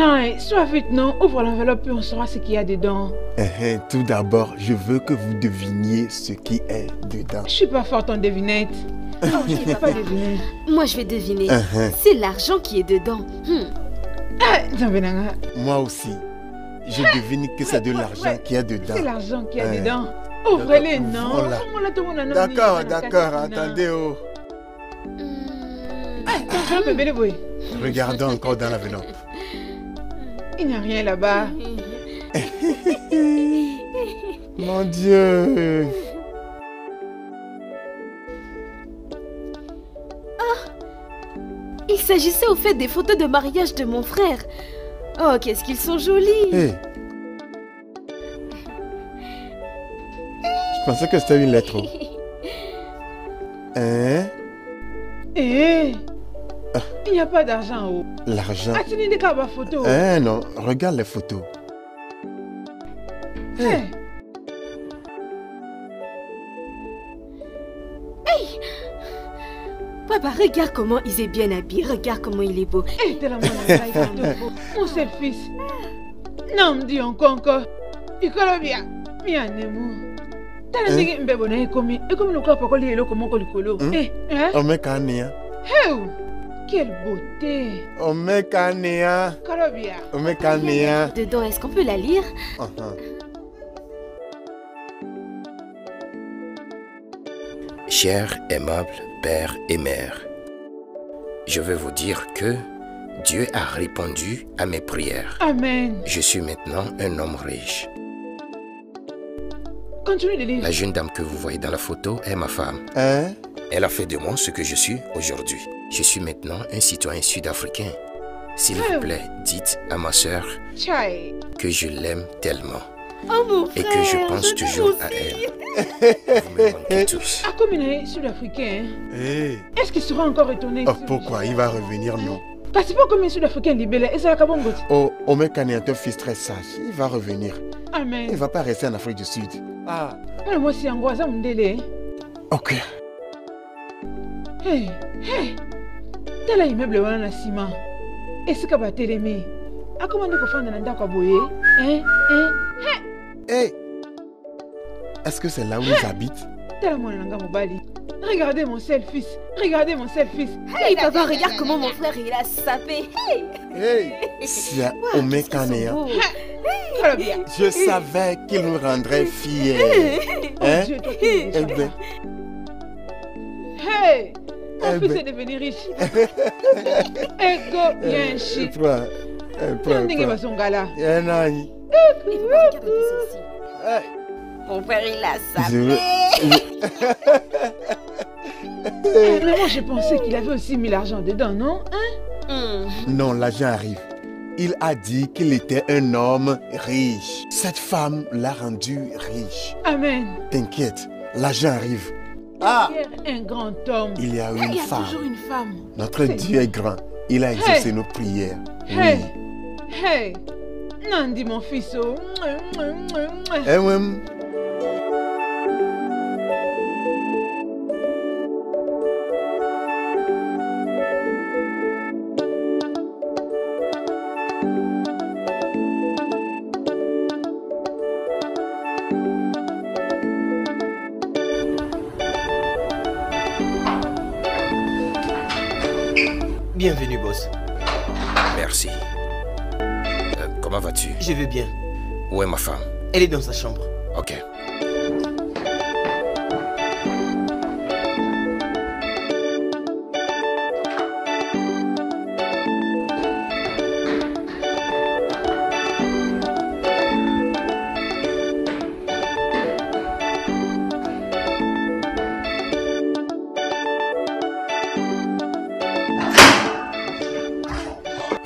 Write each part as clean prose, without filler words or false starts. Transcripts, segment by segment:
Non, sois vite, non. Ouvre l'enveloppe et on saura ce qu'il y a dedans. Tout d'abord, je veux que vous deviniez ce qui est dedans. Je suis pas forte en devinette. Oh, je ne vais pas deviner. Moi, je vais deviner. C'est l'argent qui est dedans. Moi aussi. Je devine que c'est de l'argent qu'il y a dedans. C'est l'argent qu'il y a dedans. Ouvrez-les, non. Voilà. D'accord, attendez. Oh. Regardons encore dans l'enveloppe. Il n'y a rien là-bas. Mon Dieu. Il s'agissait au fait des photos de mariage de mon frère. Oh, qu'est-ce qu'ils sont jolis. Je pensais que c'était une lettre. Il n'y a pas d'argent en haut. L'argent. Tu n'as pas photo. Non, regarde les photos. Papa, regarde comment il est bien habillé. Regarde comment il est beau. Mon seul fils. Non, me dis encore. Il colle bien. Bien, Nemo. Quelle beauté. Dedans, est-ce qu'on peut la lire? Cher, aimable père et mère, je veux vous dire que Dieu a répondu à mes prières. Amen. Je suis maintenant un homme riche. Continue de lire. La jeune dame que vous voyez dans la photo est ma femme. Elle a fait de moi ce que je suis aujourd'hui. Je suis maintenant un citoyen sud-africain. S'il vous plaît, dites à ma sœur que je l'aime tellement. Oh mon frère, et que je pense toujours à elle. Vous me manquez tous. Comme il est sud-africain, est-ce qu'il sera encore étonné? Pourquoi? Il va revenir, non? Parce que pas comme un sud-africain libéré, et c'est la Kabongo. Omekane est un fils très sage. Il va revenir. Amen. Il ne va pas rester en Afrique du Sud. Moi, c'est un goisam m'délé. Ok. Tel a immeuble dans le ciment. Est-ce que va t'aimer? A comment on faire dans le kaboye? Est-ce que c'est là où ils habitent? Regardez mon seul fils. Regardez mon seul fils. Hey papa, regarde comment mon frère il a sapé. C'est Omekane. Je savais qu'il nous rendrait fiers. Mon fils est devenu riche. Ego, bien chic. Mon père il a sapé. Mais moi j'ai pensé qu'il avait aussi mis l'argent dedans, non? Non, l'argent arrive. Il a dit qu'il était un homme riche. Cette femme l'a rendu riche. Amen. T'inquiète, l'argent arrive. Un grand homme. Il y a une femme. Toujours une femme. Notre Dieu est grand. Il a exaucé nos prières. Hey. Nandi mon fils. Bienvenue, boss. Merci. Comment vas-tu? Je vais bien. Où est ma femme? Elle est dans sa chambre. Ok.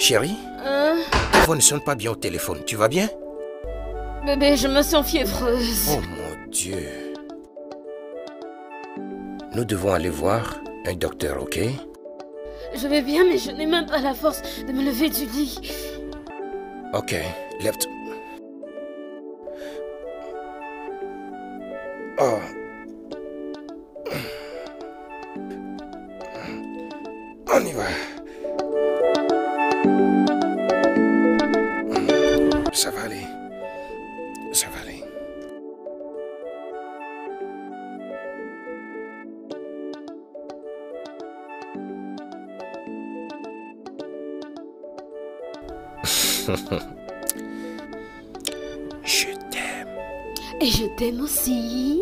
Chérie, ta voix ne sonne pas bien au téléphone. Tu vas bien? Bébé, je me sens fiévreuse. Oh mon Dieu. Nous devons aller voir un docteur, ok? Je vais bien, mais je n'ai même pas la force de me lever du lit. Ok, lève-toi. Oh. On y va. Ça va aller. Ça va aller. Je t'aime. Et je t'aime aussi.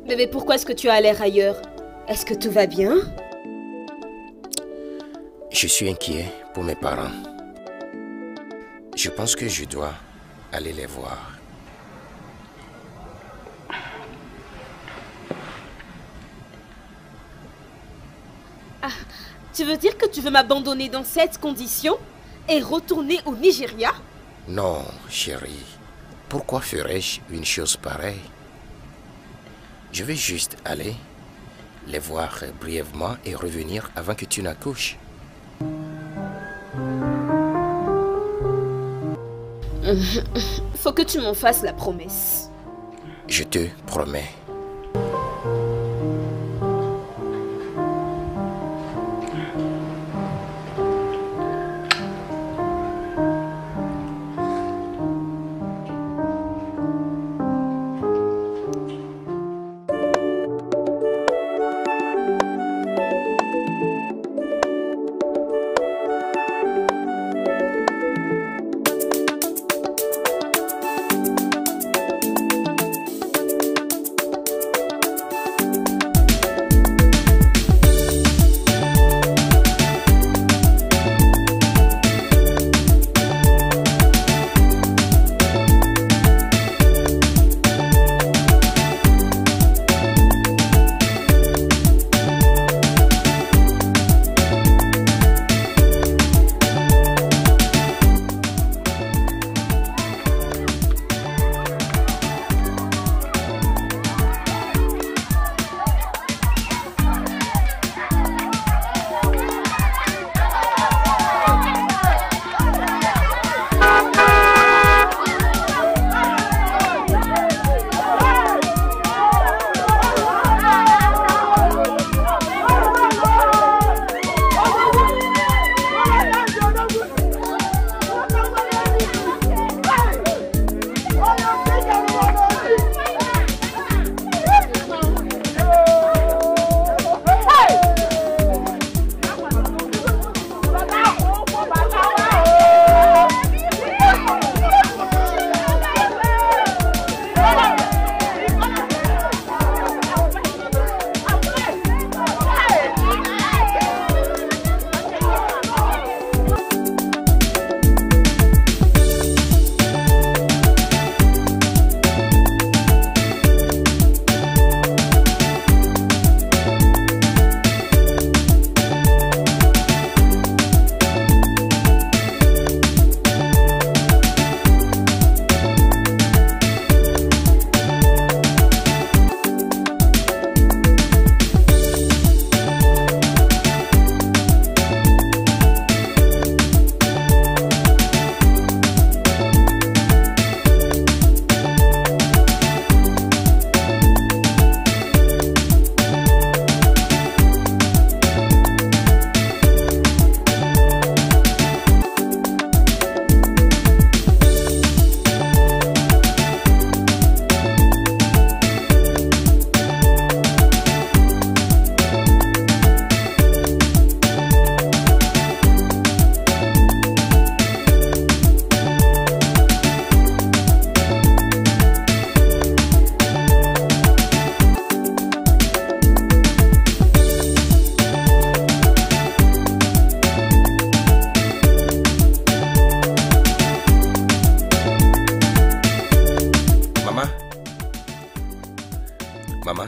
Bébé, pourquoi est-ce que tu as l'air ailleurs? Est-ce que tout va bien? Je suis inquiet pour mes parents. Je pense que je dois aller les voir. Ah, tu veux dire que tu veux m'abandonner dans cette condition et retourner au Nigeria? Non, chérie. Pourquoi ferais-je une chose pareille? Je vais juste aller les voir brièvement et revenir avant que tu n'accouches. Faut que tu m'en fasses la promesse. Je te promets. Maman,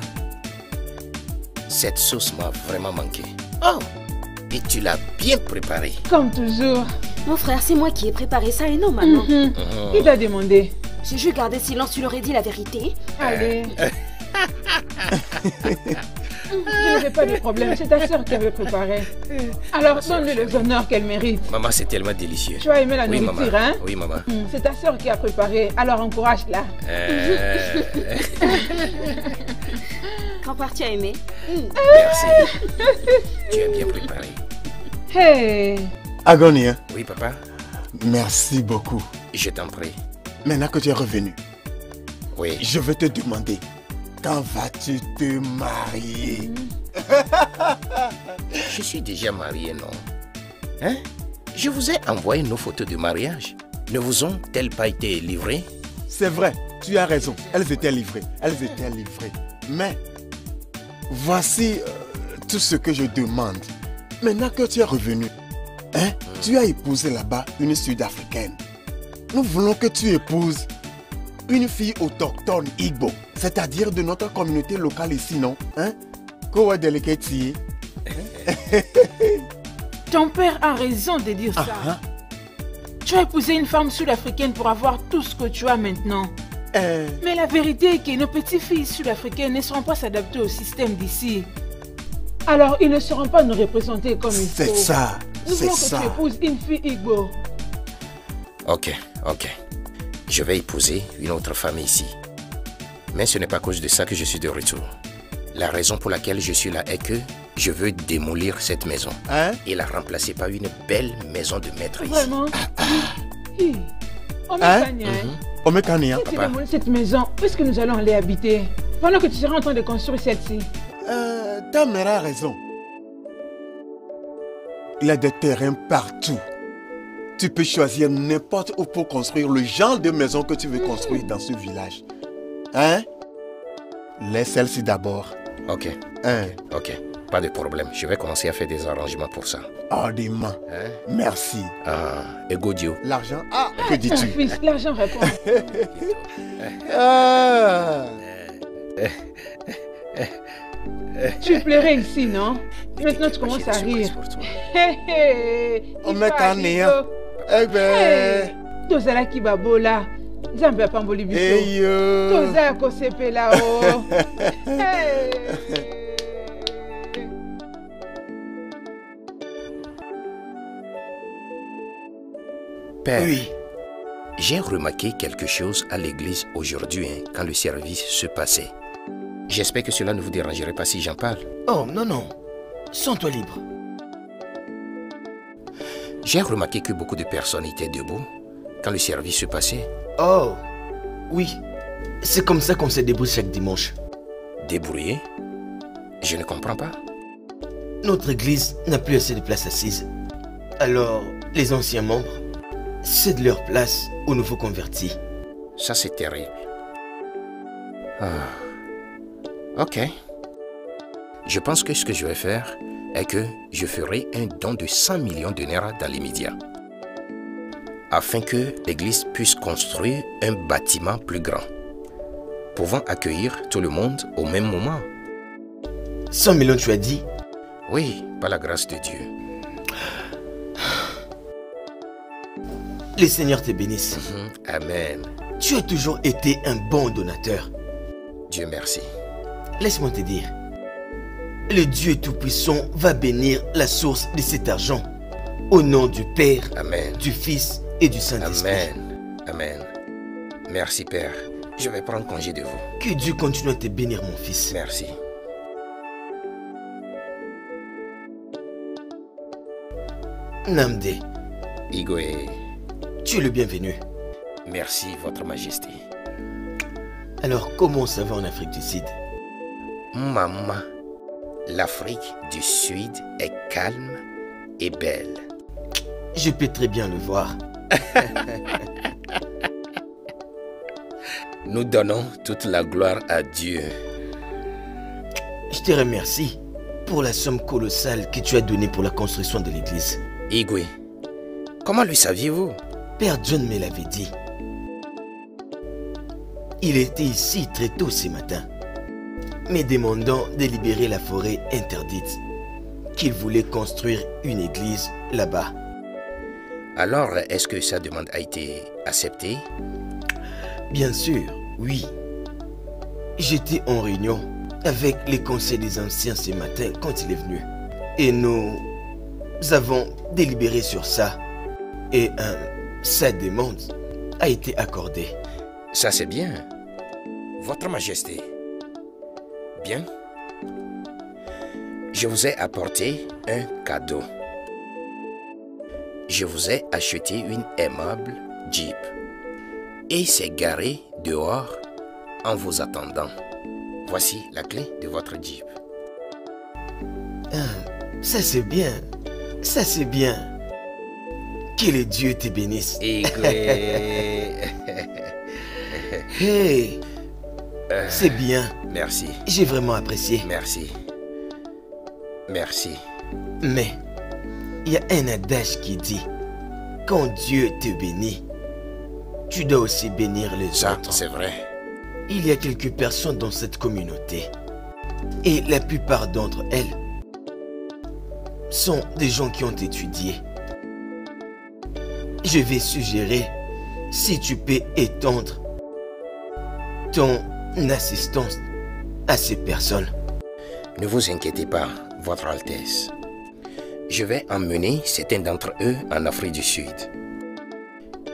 cette sauce m'a vraiment manqué. Oh, et tu l'as bien préparée. Comme toujours. Mon frère, c'est moi qui ai préparé ça et non maman. Il t'a demandé. Si je gardais silence, tu leur ai dit la vérité. Allez. Je n'avais pas de problème, c'est ta soeur qui avait préparé. Alors donne-lui les honneurs qu'elle mérite. Maman, c'est tellement délicieux. Tu as aimé la nourriture, maman. hein? Oui, maman. C'est ta soeur qui a préparé, alors encourage-la. Grand-père, tu as aimé? Merci. Tu as bien préparé. Hey, Agonien. Oui, papa. Merci beaucoup. Je t'en prie. Maintenant que tu es revenu, oui, je veux te demander, quand vas-tu te marier? Je suis déjà marié, non? Hein? Je vous ai envoyé nos photos de mariage. Ne vous ont-elles pas été livrées? C'est vrai, tu as raison. Elles étaient livrées. Mais voici tout ce que je demande. Maintenant que tu es revenu, hein, tu as épousé là-bas une Sud-Africaine. Nous voulons que tu épouses une fille autochtone Igbo, c'est-à-dire de notre communauté locale ici, non? Hein? Ton père a raison de dire ça. Tu as épousé une femme sud-africaine pour avoir tout ce que tu as maintenant. Mais la vérité est que nos petites filles sud-africaines ne seront pas s'adapter au système d'ici. Alors, ils ne seront pas nous représenter comme il faut. C'est ça. Nous voulons que tu épouses une fille Igbo. Ok. Je vais épouser une autre femme ici. Mais ce n'est pas à cause de ça que je suis de retour. La raison pour laquelle je suis là est que je veux démolir cette maison et la remplacer par une belle maison de maîtrise. Vraiment? Omekania. Si tu démolis cette maison, où est-ce que nous allons aller habiter pendant que tu seras en train de construire celle-ci? Ta mère a raison. Il y a des terrains partout. Tu peux choisir n'importe où pour construire le genre de maison que tu veux construire dans ce village. Hein? Laisse celle-ci d'abord. Ok. Pas de problème. Je vais commencer à faire des arrangements pour ça. Ordiment. Merci. Ego Dio. L'argent. Que dis-tu? Fils, l'argent répond. Tu pleurais ici, non? Maintenant tu commences à rire. Omekania. Tozala ki babola. Nzambe apamboli biso. Toza kosepela o. Père, oui. J'ai remarqué quelque chose à l'église aujourd'hui quand le service se passait. J'espère que cela ne vous dérangerait pas si j'en parle. Oh, non. Sens-toi libre. J'ai remarqué que beaucoup de personnes étaient debout quand le service se passait. Oh, oui. C'est comme ça qu'on se débrouille chaque dimanche. Débrouiller? Je ne comprends pas. Notre église n'a plus assez de place assise. Alors, les anciens membres cèdent leur place aux nouveaux convertis. Ça, c'est terrible. Ok. Je pense que ce que je vais faire est que je ferai un don de 100 millions de naira dans les médias, afin que l'église puisse construire un bâtiment plus grand, pouvant accueillir tout le monde au même moment. 100 millions, tu as dit? Oui, par la grâce de Dieu. Le Seigneur te bénisse. Amen. Tu as toujours été un bon donateur. Dieu merci. Laisse-moi te dire, le Dieu Tout-Puissant va bénir la source de cet argent. Au nom du Père, Amen, du Fils et du Saint-Esprit. Amen. Merci Père. Je vais prendre congé de vous. Que Dieu continue à te bénir, mon fils. Merci. Namde. Igwe. Tu es le bienvenu. Merci, Votre Majesté. Alors, comment ça va en Afrique du Sud? Maman, l'Afrique du Sud est calme et belle. Je peux très bien le voir. Nous donnons toute la gloire à Dieu. Je te remercie pour la somme colossale que tu as donnée pour la construction de l'église. Igwe, comment le saviez-vous? Père John me l'avait dit. Il était ici très tôt ce matin, me demandant de libérer la forêt interdite, qu'il voulait construire une église là-bas. Alors, est-ce que sa demande a été acceptée? Bien sûr, oui. J'étais en réunion avec les conseils des anciens ce matin quand il est venu. Et nous avons délibéré sur ça. Et sa demande a été accordée. Ça c'est bien. Votre Majesté. Bien. Je vous ai apporté un cadeau. je vous ai acheté une aimable Jeep. Et c'est garé dehors en vous attendant. Voici la clé de votre Jeep. Ça c'est bien. Ça c'est bien. Que le Dieu te bénisse. Hey, c'est bien. Merci. J'ai vraiment apprécié. Merci. Merci. Mais, il y a un adage qui dit, quand Dieu te bénit, tu dois aussi bénir les autres. C'est vrai. Il y a quelques personnes dans cette communauté. Et la plupart d'entre elles sont des gens qui ont étudié. Je vais suggérer, si tu peux étendre ton assistance à ces personnes. Ne vous inquiétez pas, Votre Altesse. Je vais emmener certains d'entre eux en Afrique du Sud.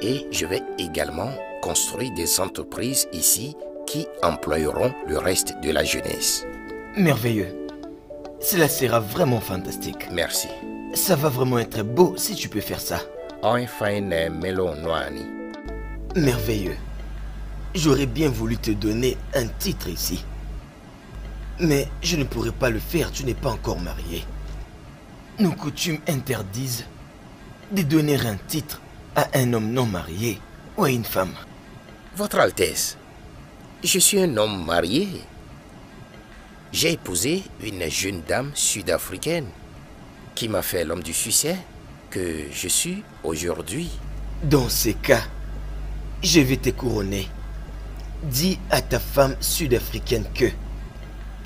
Et je vais également construire des entreprises ici qui emploieront le reste de la jeunesse. Merveilleux. Cela sera vraiment fantastique. Merci. Ça va vraiment être beau si tu peux faire ça. Merveilleux. J'aurais bien voulu te donner un titre ici. Mais je ne pourrais pas le faire, tu n'es pas encore marié. Nos coutumes interdisent de donner un titre à un homme non marié ou à une femme. Votre Altesse, je suis un homme marié. J'ai épousé une jeune dame sud-africaine qui m'a fait l'homme du succès que je suis aujourd'hui. Dans ces cas, je vais te couronner. Dis à ta femme sud-africaine que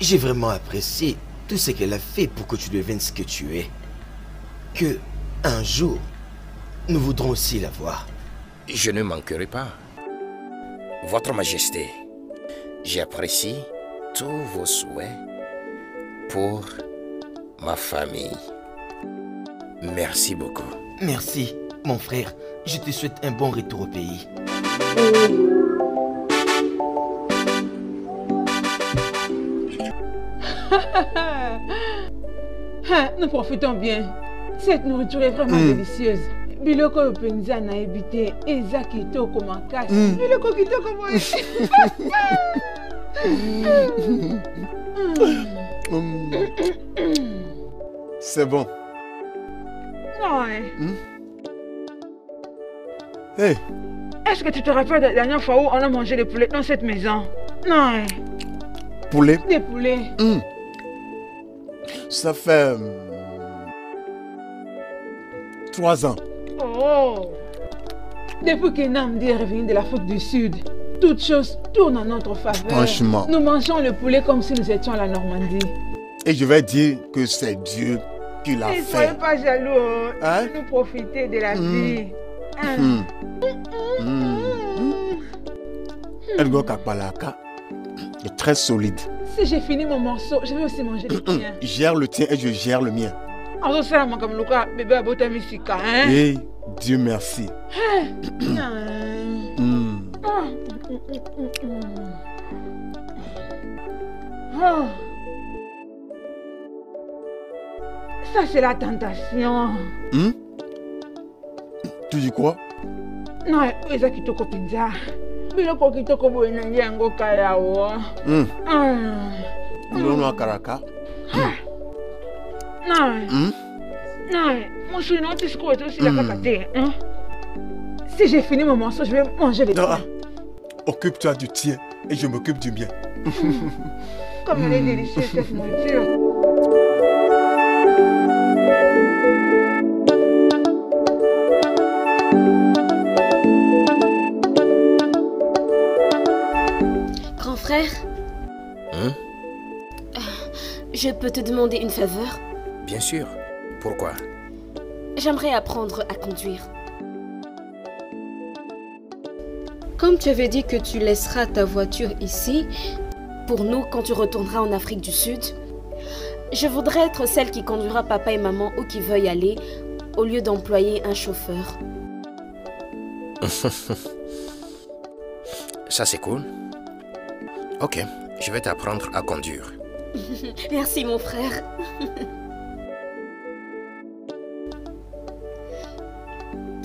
j'ai vraiment apprécié tout ce qu'elle a fait pour que tu deviennes ce que tu es. Que un jour, nous voudrons aussi la voir. Je ne manquerai pas. Votre Majesté, j'apprécie tous vos souhaits pour ma famille. Merci beaucoup. Merci, mon frère. Je te souhaite un bon retour au pays. Nous profitons bien. Cette nourriture est vraiment délicieuse. Biloko penza na ebité eza kitoko makasi. Biloko kitoko boye. C'est bon. Ouais. Hey. Est-ce que tu te rappelles de la dernière fois où on a mangé des poulets dans cette maison? Non. Poulet? Des poulets. Ça fait 3 ans. Oh. Depuis que Namdi est revenu de l'Afrique du Sud, toutes choses tournent en notre faveur. Franchement. Nous mangeons le poulet comme si nous étions à la Normandie. Et je vais dire que c'est Dieu qui l'a fait. Ne soyez pas jaloux. Hein? Nous profiter de la vie. Elgo Kapalaka est très solide. Si j'ai fini mon morceau, je vais aussi manger le tien. Gère le tien et je gère le mien. Et Dieu merci. Ça c'est la tentation. Tu dis quoi? Non, eza kitoko pinza. Biloko kitoko boye na yango kaya wo. Biloko karaka. Non. Non, mon chouino, tu sais quoi, aussi la cacate. Si j'ai fini mon morceau, je vais manger les tiens. Occupe-toi du tien et je m'occupe du mien. Comme elle est délicieuse cette nourriture. Grand frère, je peux te demander une faveur? Bien sûr. Pourquoi? J'aimerais apprendre à conduire. Comme tu avais dit que tu laisseras ta voiture ici, pour nous quand tu retourneras en Afrique du Sud, je voudrais être celle qui conduira papa et maman où qu'ils veuillent aller, au lieu d'employer un chauffeur. Ça c'est cool. Ok, je vais t'apprendre à conduire. Merci mon frère.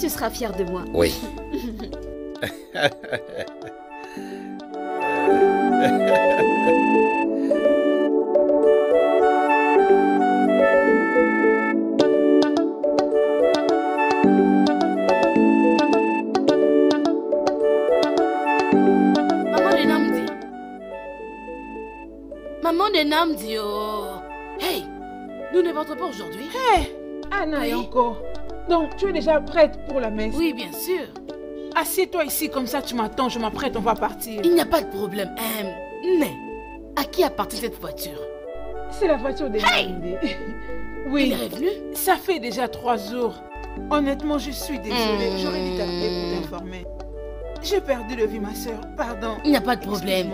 Tu seras fier de moi. Oui. Maman de Namdi, oh. Hey, nous ne partons pas aujourd'hui. Hey, Anna, et encore. Donc, tu es déjà prête pour la messe? Oui, bien sûr. Assieds-toi ici, comme ça tu m'attends, je m'apprête, on va partir. Il n'y a pas de problème. Mais, à qui appartient cette voiture? C'est la voiture de Namdi. Oui. Il est revenu? Ça fait déjà 3 jours. Honnêtement, je suis désolée. J'aurais dû t'appeler pour t'informer. J'ai perdu de vue, ma soeur. Pardon. Il n'y a pas de problème.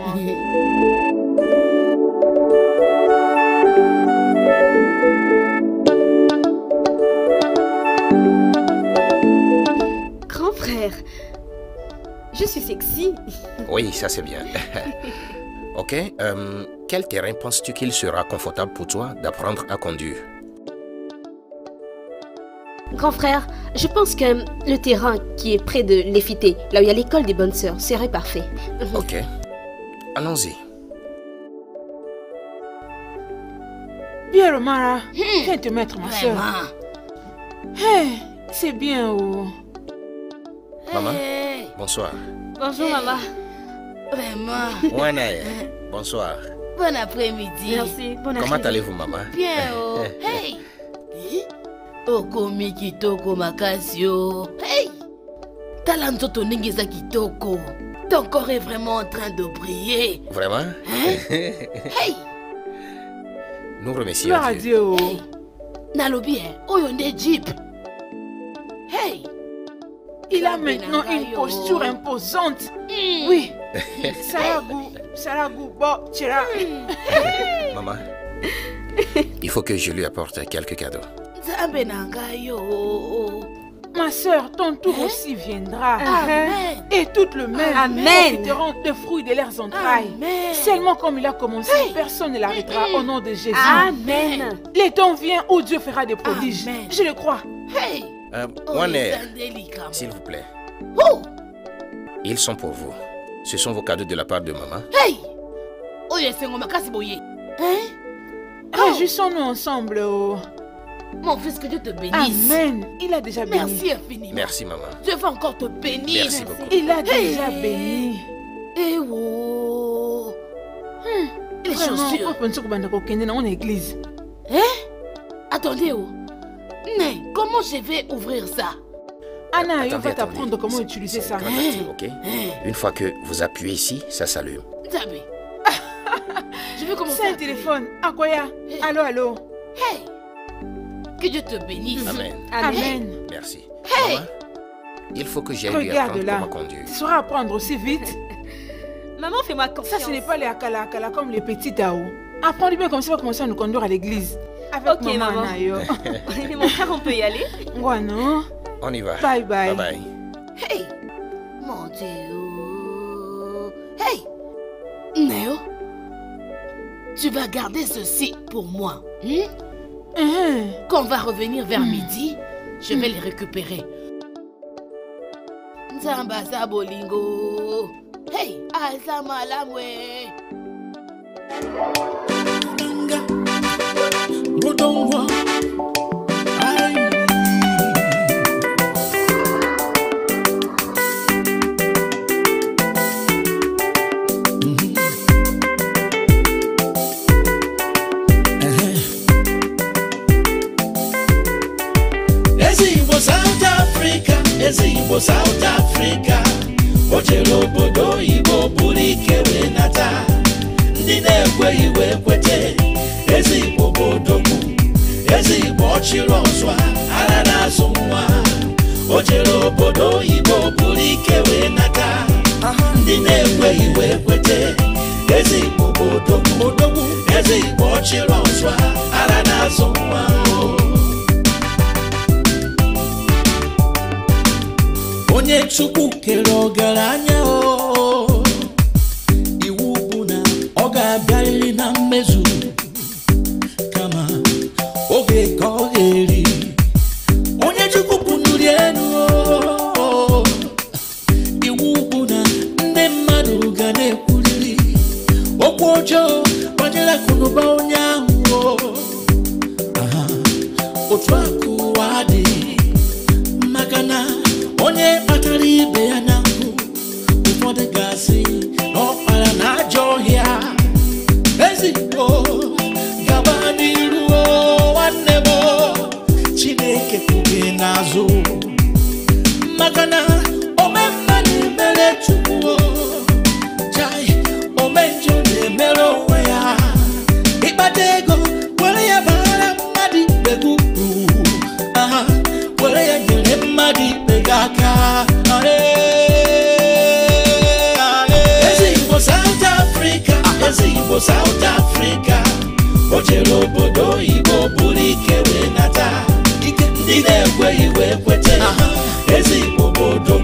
Grand frère, je suis sexy. Oui, ça c'est bien. Ok, quel terrain penses-tu qu'il sera confortable pour toi d'apprendre à conduire? Grand frère, je pense que le terrain qui est près de l'Effité, là où il y a l'école des bonnes sœurs, serait parfait. Ok, allons-y. Bien, Romara, viens te mettre, ma soeur. Hey, c'est bien, oh. Maman, bonsoir. Bonjour, maman. Vraiment. Wanae, bonsoir. Bon après-midi. Merci, bon après-midi. Comment allez-vous, maman? Bien, oh. Hey. Okomi kitoko makasio. Hey. Talanto toningeza kitoko. Ton corps est vraiment en train de briller. Vraiment? Hein? Hey. Nous remercions Dieu. Dieu. Hey. Nalobi, oyonde jeep. Hey. Il a maintenant une posture imposante. Oui. Saragou, bon, tira. Maman, il faut que je lui apporte quelques cadeaux. Ma soeur, ton tour aussi viendra. Amen. Et toutes le même. Amen. Te rendent le fruit de leurs entrailles. Amen. Seulement comme il a commencé, personne ne l'arrêtera au nom de Jésus. Amen. Les temps viennent où Dieu fera des prodiges. Amen. Je le crois. Hey. Wanae, s'il vous plaît. Oh. Ils sont pour vous. Ce sont vos cadeaux de la part de maman. Hey. Oh, yes, c'est makasi boye. Hein? Réjouissons-nous ensemble. Oh. Mon fils, que Dieu te bénisse. Amen. Il a déjà béni. Merci infiniment. Merci, maman. Dieu va encore te bénir. Merci beaucoup. Il a déjà béni. Eh oh. Les chaussures. On est église. Hein? Attendez, oh. Mais comment je vais ouvrir ça? Anna, on va t'apprendre comment utiliser ça. Ok. Une fois que vous appuyez ici, ça s'allume. Tabi. Je vais commencer. C'est un téléphone. Akoya. Allô, allô. Hey. Que Dieu te bénisse. Amen. Amen. Merci. Hey. Maman, il faut que j'aille lui Regarde apprendre là. comment conduire. Tu sauras apprendre aussi vite. Maman, fais-moi confiance. Ça, ce n'est pas les akala comme les petits Tao. Apprends-lui bien comme ça, va commencer à nous conduire à l'église. Avec maman. Anayo. Mon frère, on peut y aller? Ouais, non? On y va. Bye bye. Bye bye. Hey. Mon Dieu. Hey. Néo. Tu vas garder ceci pour moi. Quand on va revenir vers midi, je vais les récupérer. Nzambasa bolingo. Hey, azama lamwe. Ezigbo South Africa, Ochelo obodo Igbo buru ike wee nata, ndị na-ekwe iwe ekwete, ezigbo obodo bụ, ezigbo ọchịrị ọzọ ara na-azụ nwa, Ochelo obodo Igbo buru ike wee nata, ndị na-ekwe iwe ekwete, ezigbo obodo bụ, ezigbo ọchịrị ọzọ ara na-azụ nwa. Onye Chukwu kere ọgaranya o, iwu bụ na ọ ga-abịarịrị na mmezu, kama oge ka ọ ga-eri. Onye Chukwu bunuru elu o, South Africa, Ojelo Bodo Ibo Bulike Wenata, Dine Iwe Kwete, Ezi Bodo,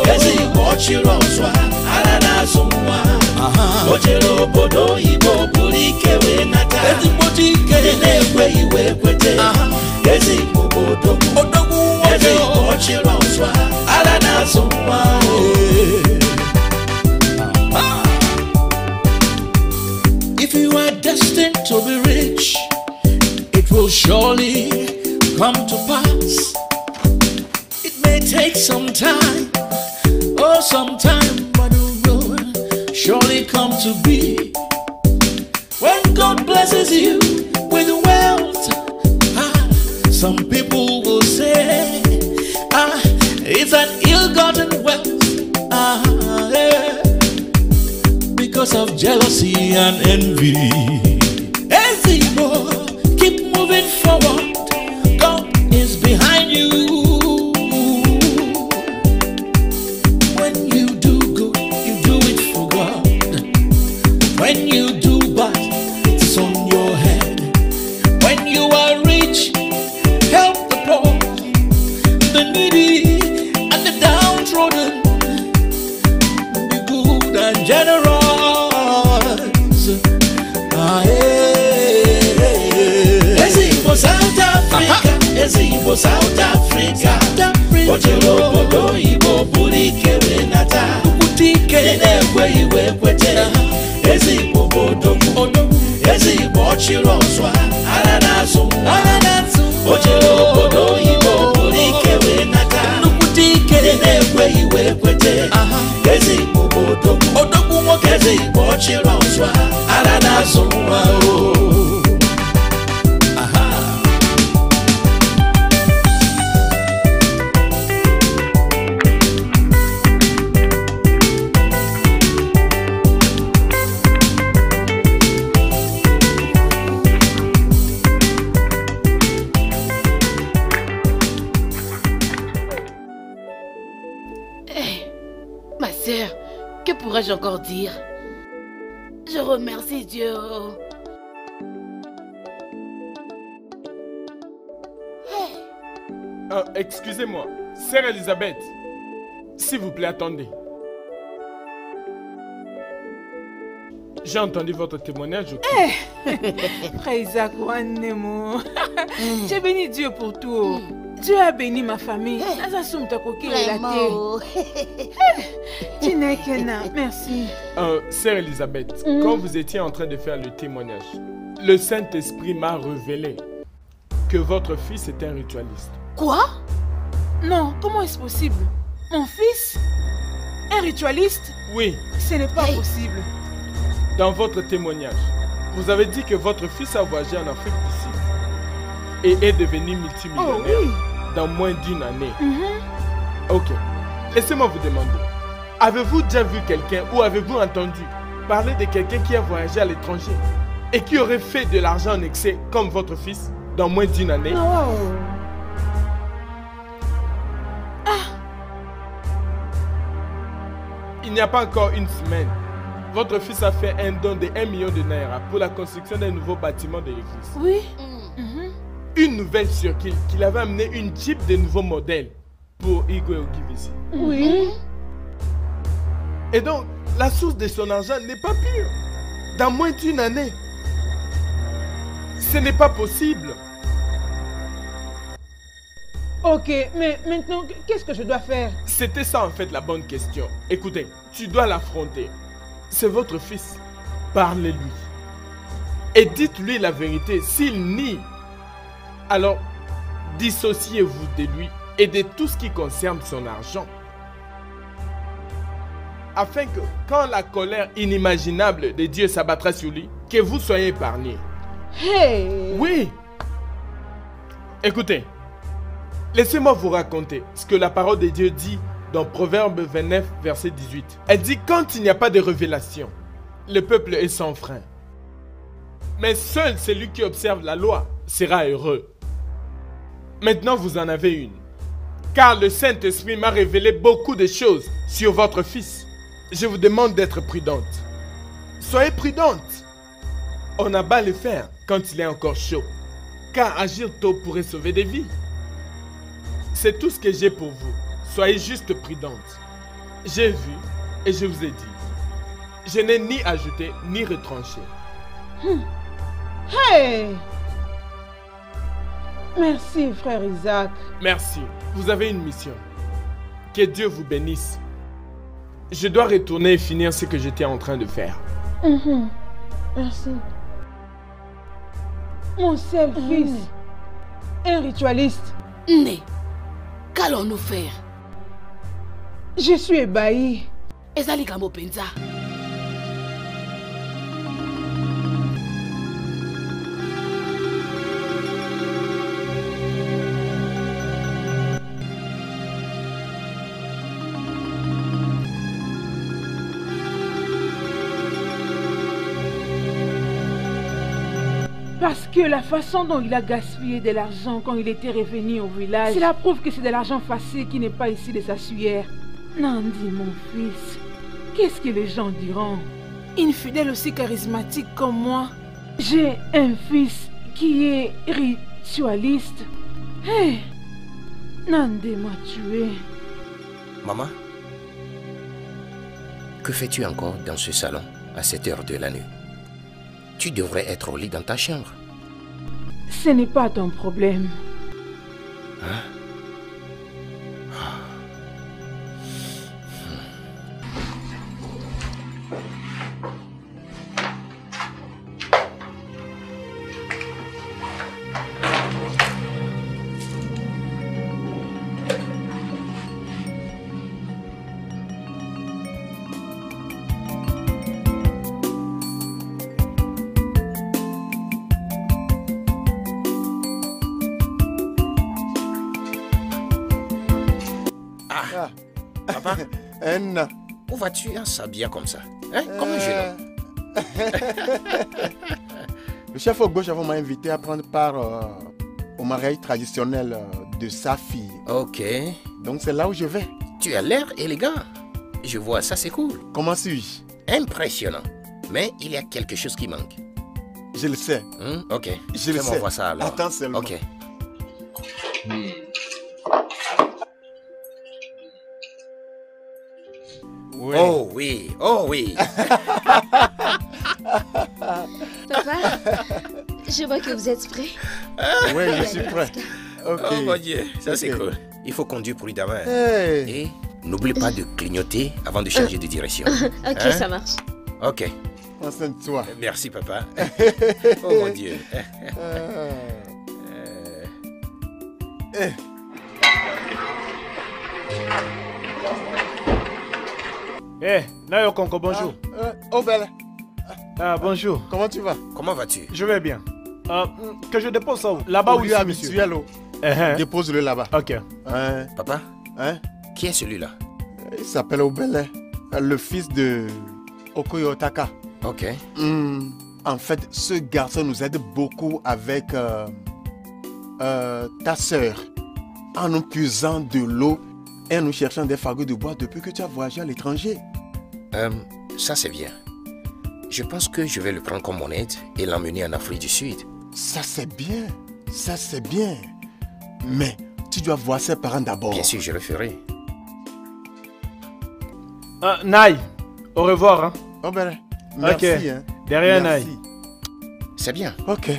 Ezi Bochiroswa, Arana Sumwa, Ojelo Bodo Ibo Bulike Wenata, Dine Iwe Kwete, Ezi Bodo, Ezi Bochiroswa, Arana Sumwa. If you are destined to be rich, it will surely come to pass. It may take some time, oh some time, but it will surely come to be. When God blesses you with wealth, some people will say, it's an ill-gotten wealth. Because of jealousy and envy. Ezebo, keep moving forward. God is behind you. When you do good, you do it for God. When you do bad, it's on your head. When you are rich, help the poor, the needy, and the downtrodden. Be good and generous. South Africa, Ezebo South Africa, Ojelo Bodo Ibo Bulike Wenata, Dine Iwe Kwete, Ezebo Bodo, Ezebo Chiroswa, Arana Sumwa, Ojelo Bodo Ibo Bulike Wenata, Dine Iwe Kwete, Ezebo Bodo, Ezebo Chiroswa, Arana Sumwa. Que pourrais-je encore dire? Je remercie Dieu. Excusez-moi, Sœur Elisabeth. S'il vous plaît, attendez. J'ai entendu votre témoignage. Frère Isaac, j'ai béni Dieu pour tout. Dieu a béni ma famille. Vraiment. Merci. Sœur Elisabeth, quand vous étiez en train de faire le témoignage, le Saint-Esprit m'a révélé que votre fils est un ritualiste. Quoi? Non, comment est-ce possible? Mon fils? Un ritualiste? Oui. Ce n'est pas possible. Dans votre témoignage, vous avez dit que votre fils a voyagé en Afrique du Sud et est devenu multimillionnaire dans moins d'une année. Ok. Laissez-moi vous demander, avez-vous déjà vu quelqu'un ou avez-vous entendu parler de quelqu'un qui a voyagé à l'étranger et qui aurait fait de l'argent en excès comme votre fils dans moins d'une année? Il n'y a pas encore une semaine, votre fils a fait un don de 1 million de naira pour la construction d'un nouveau bâtiment de l'église. Oui. Une nouvelle sur qu'il avait amené une Jeep de nouveau modèle pour Igwe Ogivisi. Oui. Et donc, la source de son argent n'est pas pure. Dans moins d'une année. Ce n'est pas possible. Ok, mais maintenant, qu'est-ce que je dois faire? C'était ça en fait la bonne question. Écoutez, tu dois l'affronter. C'est votre fils. Parlez-lui. Et dites-lui la vérité. S'il nie, alors dissociez-vous de lui et de tout ce qui concerne son argent. Afin que, quand la colère inimaginable de Dieu s'abattra sur lui, que vous soyez épargnés. Hey! Oui. Écoutez, laissez-moi vous raconter ce que la parole de Dieu dit dans Proverbe 29, verset 18. Elle dit, quand il n'y a pas de révélation, le peuple est sans frein. Mais seul celui qui observe la loi sera heureux. Maintenant, vous en avez une. Car le Saint-Esprit m'a révélé beaucoup de choses sur votre fils. Je vous demande d'être prudente. Soyez prudente. On a bas le faire quand il est encore chaud. Car agir tôt pourrait sauver des vies. C'est tout ce que j'ai pour vous. Soyez juste prudente. J'ai vu et je vous ai dit. Je n'ai ni ajouté ni retranché. Hey! Merci, frère Isaac. Merci. Vous avez une mission. Que Dieu vous bénisse. Je dois retourner et finir ce que j'étais en train de faire. Merci. Mon seul fils, un ritualiste. Né, qu'allons-nous faire? Je suis ébahi. Ezali Kambo Penza. Parce que la façon dont il a gaspillé de l'argent quand il était revenu au village, cela prouve que c'est de l'argent facile qui n'est pas ici de sa sueur. Nandi, mon fils, qu'est-ce que les gens diront? Une fidèle aussi charismatique comme moi. J'ai un fils qui est ritualiste. Hé, Nandi m'a tué. Maman, que fais-tu encore dans ce salon à cette heure de la nuit? Tu devrais être au lit dans ta chambre. Ce n'est pas ton problème. Hein? Papa, où vas-tu en s'habillant comme ça? Hein? Comme un jeune homme. Le chef au gauche m'a invité à prendre part au mariage traditionnel de sa fille. Ok. Donc c'est là où je vais. Tu as l'air élégant. Je vois, ça c'est cool. Comment suis-je? Impressionnant. Mais il y a quelque chose qui manque. Je le sais. Ok. Je le sais. Voir ça alors. Attends seulement. Ok. Oui. Oh oui, oh oui. Papa, je vois que vous êtes prêt. Oui, je suis prêt. Okay. Oh mon Dieu, ça c'est cool. Il faut conduire prudemment. Hey. Et n'oublie pas de clignoter avant de changer de direction. Ok, ça marche. Ok. Concentre-toi. Merci papa. Oh mon Dieu. Nayo Konko, bonjour. Oh belle. Bonjour. Comment tu vas? Comment vas-tu? Je vais bien. Que je dépose ça où? Là-bas où il y a monsieur. Dépose-le là-bas. Ok. Papa? Qui est celui-là? Il s'appelle Obele, le fils de Okoye Otaka. Ok. En fait, ce garçon nous aide beaucoup avec ta sœur en nous puisant de l'eau et en nous cherchant des fagots de bois depuis que tu as voyagé à l'étranger. Ça c'est bien. Je pense que je vais le prendre comme mon aide et l'emmener en Afrique du Sud. Ça c'est bien. Ça c'est bien. Mais tu dois voir ses parents d'abord. Bien sûr, je le ferai. Naï, au revoir. Hein. Oh ben, merci. Okay. Hein. Derrière Naï. C'est bien. Ok.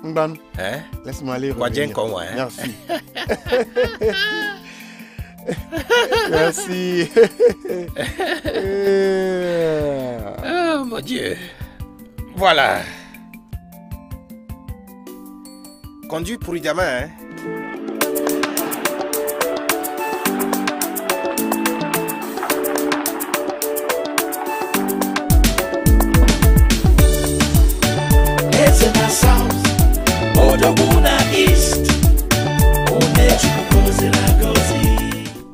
Mban. Hein? Laisse-moi aller revenir. Merci. Merci. Oh mon Dieu. Voilà. Conduis prudemment, hein.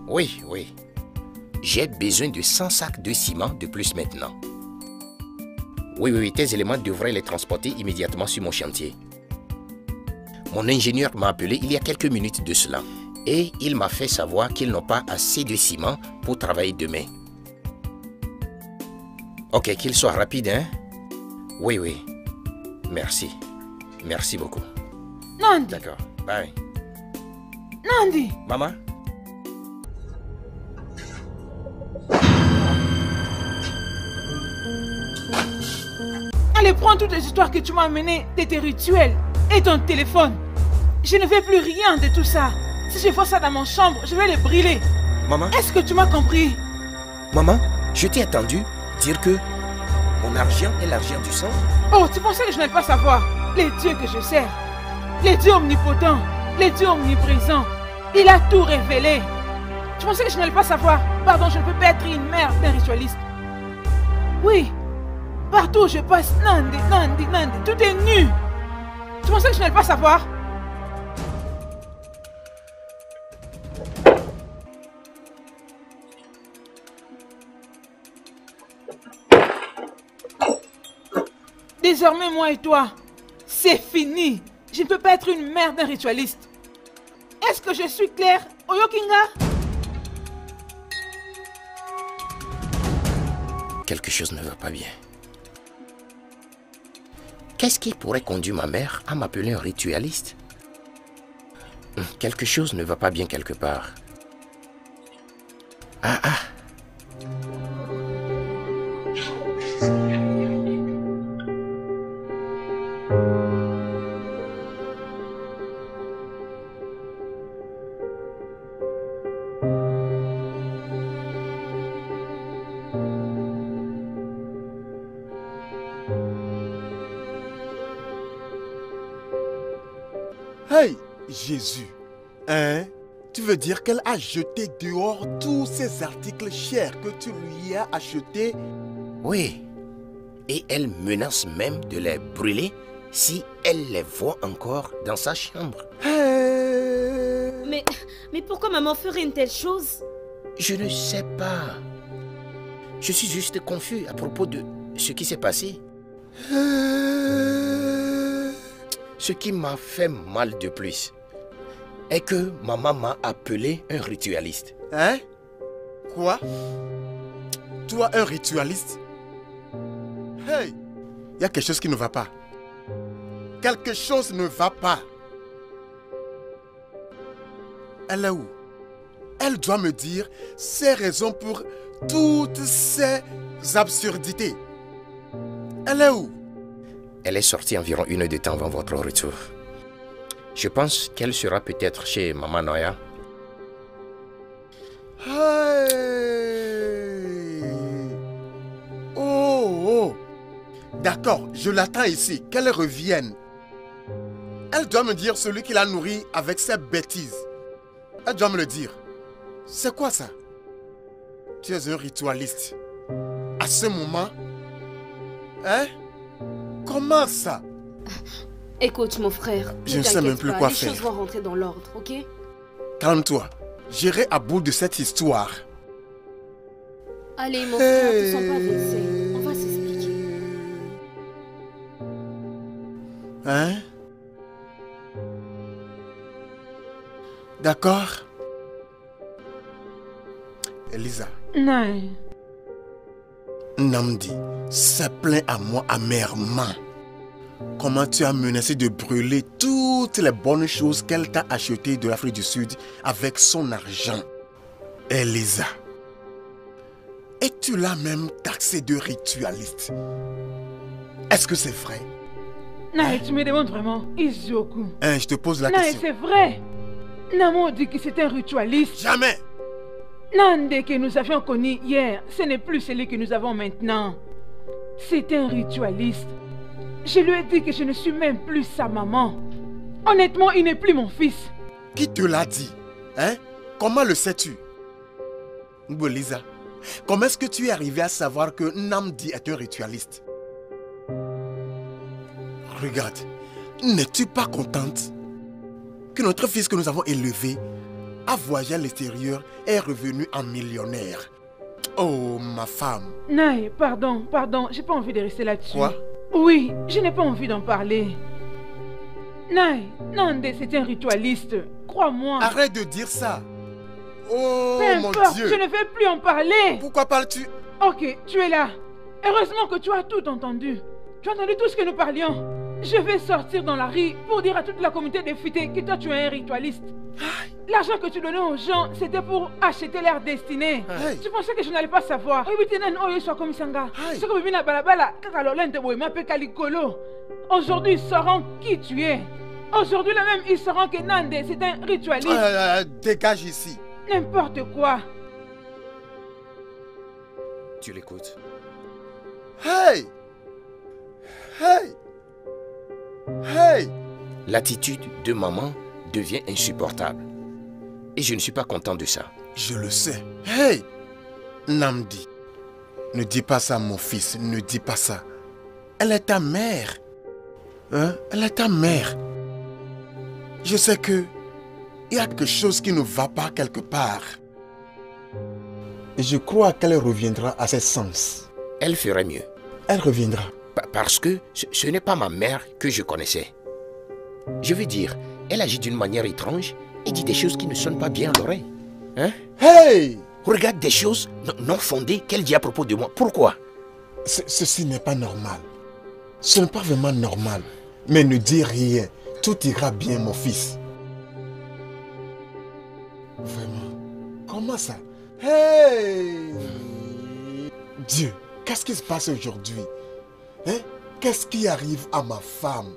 Oui, oui. J'ai besoin de 100 sacs de ciment de plus maintenant. Oui, tes éléments devraient les transporter immédiatement sur mon chantier. Mon ingénieur m'a appelé il y a quelques minutes de cela et il m'a fait savoir qu'ils n'ont pas assez de ciment pour travailler demain. Ok, qu'il soit rapide, hein? Oui. Merci. Merci beaucoup. Nandi. D'accord, bye. Nandi. Maman? Allez, prends toutes les histoires que tu m'as amenées de tes rituels et ton téléphone. Je ne veux plus rien de tout ça. Si je vois ça dans mon chambre, je vais les brûler. Maman? Est-ce que tu m'as compris? Maman, je t'ai entendu dire que mon argent est l'argent du sang. Oh, tu pensais que je n'allais pas savoir? Les dieux que je sers, les dieux omnipotents, les dieux omniprésents, il a tout révélé. Tu pensais que je n'allais pas savoir? Pardon, je ne peux pas être une mère d'un ritualiste. Oui, partout où je passe, Nandi, tout est nu. Tu pensais que je n'allais pas savoir? Désormais, moi et toi, c'est fini. Je ne peux pas être une mère d'un ritualiste. Est-ce que je suis claire, Oyokinga? Quelque chose ne va pas bien. Qu'est-ce qui pourrait conduire ma mère à m'appeler un ritualiste? Quelque chose ne va pas bien quelque part. Ah. Hey, Jésus, hein? Tu veux dire qu'elle a jeté dehors tous ces articles chers que tu lui as achetés? Oui, et elle menace même de les brûler si elle les voit encore dans sa chambre. Mais pourquoi maman ferait une telle chose? Je ne sais pas. Je suis juste confus à propos de ce qui s'est passé. Ce qui m'a fait mal de plus est que maman m'a appelé un ritualiste. Hein? Quoi? Toi, un ritualiste? Hey! Il y a quelque chose qui ne va pas. Quelque chose ne va pas. Elle est où? Elle doit me dire ses raisons pour toutes ces absurdités. Elle est où? Elle est sortie environ 1 heure de temps avant votre retour. Je pense qu'elle sera peut-être chez Maman Noya. Hey. Oh. D'accord, je l'attends ici, qu'elle revienne. Elle doit me dire celui qui l'a nourri avec ses bêtises. Elle doit me le dire. C'est quoi ça? Tu es un ritualiste. À ce moment? Hein? Comment ça? Écoute mon frère, je ne sais même plus quoi faire. Les choses vont rentrer dans l'ordre, ok? Calme-toi, j'irai à bout de cette histoire. Allez mon frère, ne te sens pas vexé. On va s'expliquer. Hein? D'accord? Elisa. Non. Namdi s'est plaint à moi amèrement. Comment tu as menacé de brûler toutes les bonnes choses qu'elle t'a achetées de l'Afrique du Sud avec son argent. Elisa. Et tu l'as même taxé de ritualiste. Est-ce que c'est vrai? Non, tu me demandes vraiment. Izoku. Je te pose la question. Non, c'est vrai. Namo dit que c'est un ritualiste. Jamais. Nande que nous avions connu hier, ce n'est plus celui que nous avons maintenant. C'est un ritualiste. Je lui ai dit que je ne suis même plus sa maman. Honnêtement, il n'est plus mon fils. Qui te l'a dit? Hein? Comment le sais-tu? Lisa, comment est-ce que tu es arrivé à savoir que Namdi est un ritualiste? Regarde, n'es-tu pas contente que notre fils que nous avons élevé a voyagé à l'extérieur et est revenu en millionnaire? Oh, ma femme. Naï, pardon, j'ai pas envie de rester là-dessus. Quoi? Oui, je n'ai pas envie d'en parler. Naï, Nande, c'est un ritualiste, crois-moi. Arrête de dire ça. Oh, peu mon importe, Dieu. Je ne vais plus en parler. Pourquoi parles-tu? Ok, tu es là. Heureusement que tu as tout entendu. Tu as entendu tout ce que nous parlions. Je vais sortir dans la rue pour dire à toute la communauté des futés que toi tu es un ritualiste. L'argent que tu donnais aux gens, c'était pour acheter leur destinée. Tu pensais que je n'allais pas savoir. Aujourd'hui, ils sauront qui tu es. Aujourd'hui, là même, ils sauront que Nande, c'est un ritualiste. Dégage ici. N'importe quoi. Tu l'écoutes? Hey! Hey! Hey! L'attitude de maman devient insupportable. Et je ne suis pas content de ça. Je le sais. Hey! Namdi, ne dis pas ça, mon fils. Ne dis pas ça. Elle est ta mère. Hein? Elle est ta mère. Je sais que il y a quelque chose qui ne va pas quelque part. Et je crois qu'elle reviendra à ses sens. Elle ferait mieux. Elle reviendra. Parce que ce n'est pas ma mère que je connaissais. Je veux dire, elle agit d'une manière étrange et dit des choses qui ne sonnent pas bien à l'oreille. Hein? Hey! Regarde des choses non fondées qu'elle dit à propos de moi. Pourquoi? Ceci n'est pas normal. Ce n'est pas vraiment normal. Mais ne dis rien. Tout ira bien, mon fils. Vraiment? Comment ça? Hey! Dieu, qu'est-ce qui se passe aujourd'hui? Hein? Qu'est-ce qui arrive à ma femme?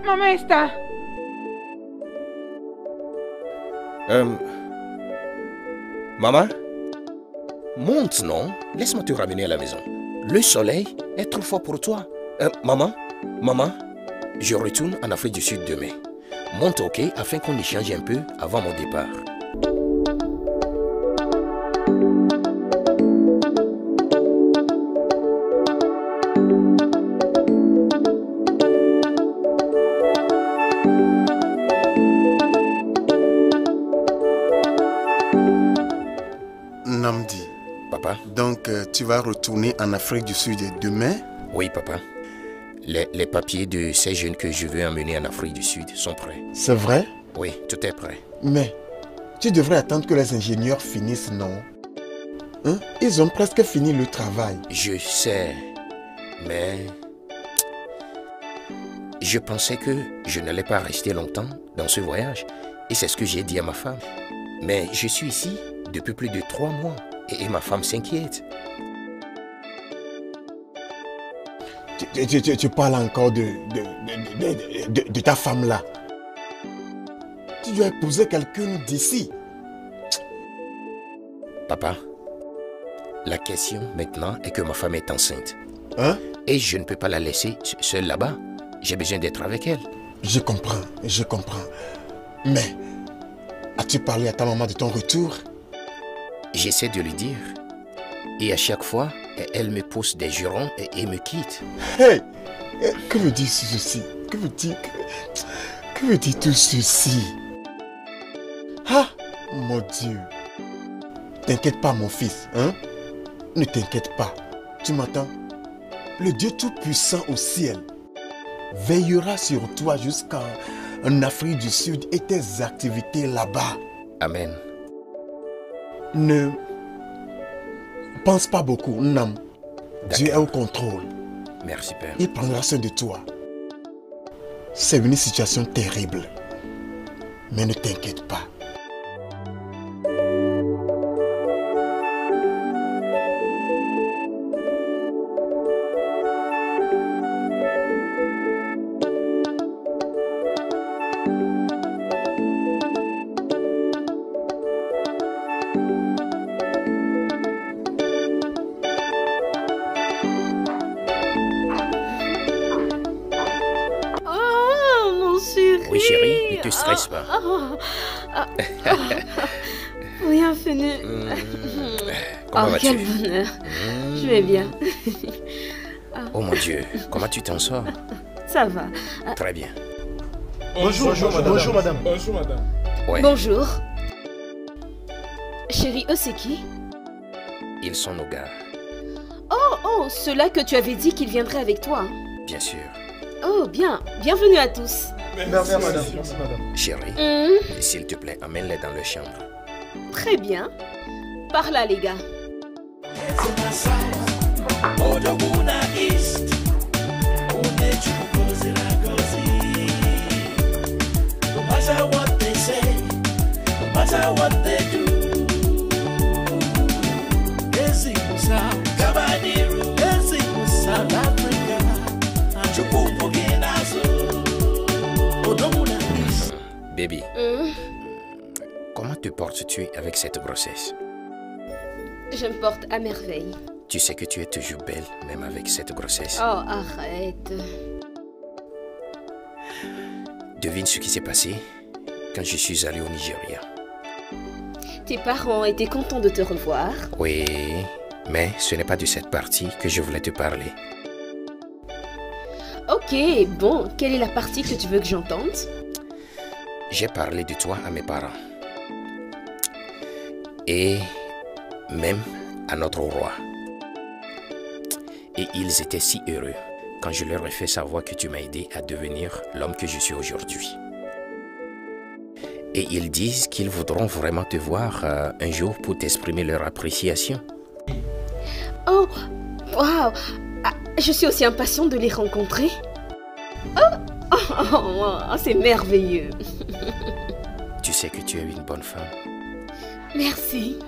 Maman Esther. Maman? Monte, non? Laisse-moi te ramener à la maison. Le soleil est trop fort pour toi. Maman? Je retourne en Afrique du Sud demain. Monte, ok, afin qu'on échange un peu avant mon départ. Namdi. Papa? Donc, tu vas retourner en Afrique du Sud demain? Oui, papa. Les papiers de ces jeunes que je veux emmener en Afrique du Sud sont prêts. C'est vrai? Oui, tout est prêt. Mais, tu devrais attendre que les ingénieurs finissent, non? Hein? Ils ont presque fini le travail. Je sais, mais... Je pensais que je n'allais pas rester longtemps dans ce voyage. Et c'est ce que j'ai dit à ma femme. Mais je suis ici depuis plus de 3 mois. Et ma femme s'inquiète. Tu parles encore de ta femme là. Tu dois épouser quelqu'un d'ici. Papa, la question maintenant est que ma femme est enceinte. Hein? Et je ne peux pas la laisser seule là-bas. J'ai besoin d'être avec elle. Je comprends. Mais, as-tu parlé à ta maman de ton retour? J'essaie de lui dire. Et à chaque fois, elle me pousse des jurons et me quitte. Hey! Que veut dire ceci? Que veut dire tout ceci? Ah! Mon Dieu! T'inquiète pas, mon fils, hein? Ne t'inquiète pas. Tu m'entends? le Dieu Tout-Puissant au ciel veillera sur toi jusqu'en Afrique du Sud et tes activités là-bas. Amen. Ne pense pas beaucoup, Nam. Dieu est au contrôle. Merci, Père. Il prendra soin de toi. C'est une situation terrible. Mais ne t'inquiète pas. Oui, chérie, ne te stresse pas. Bienvenue. Comment vas-tu? Quel bonheur. Je vais bien. Oh mon Dieu, comment tu t'en sors? Ça va. Très bien. Bonjour, madame. Bonjour, madame. Bonjour, madame. Ouais. Bonjour. Chérie, eux, c'est qui? Ils sont nos gars. Oh, ceux-là que tu avais dit qu'ils viendraient avec toi. Bien sûr. Oh, bien. Bienvenue à tous. Merci, madame. Merci, madame. Chérie, s'il te plaît, emmène-les dans leur chambre. Très bien. Par là, les gars. Baby, comment te portes-tu avec cette grossesse? Je me porte à merveille. Tu sais que tu es toujours belle, même avec cette grossesse. Oh, arrête. Devine ce qui s'est passé quand je suis allé au Nigeria. Tes parents étaient contents de te revoir. Oui, mais ce n'est pas de cette partie que je voulais te parler. Ok, bon, quelle est la partie que tu veux que j'entende? J'ai parlé de toi à mes parents. Et même à notre roi. Et ils étaient si heureux quand je leur ai fait savoir que tu m'as aidé à devenir l'homme que je suis aujourd'hui. Et ils disent qu'ils voudront vraiment te voir un jour pour t'exprimer leur appréciation. Oh, waouh! Je suis aussi impatiente de les rencontrer. Oh, c'est merveilleux. Tu sais que tu es une bonne femme. Merci.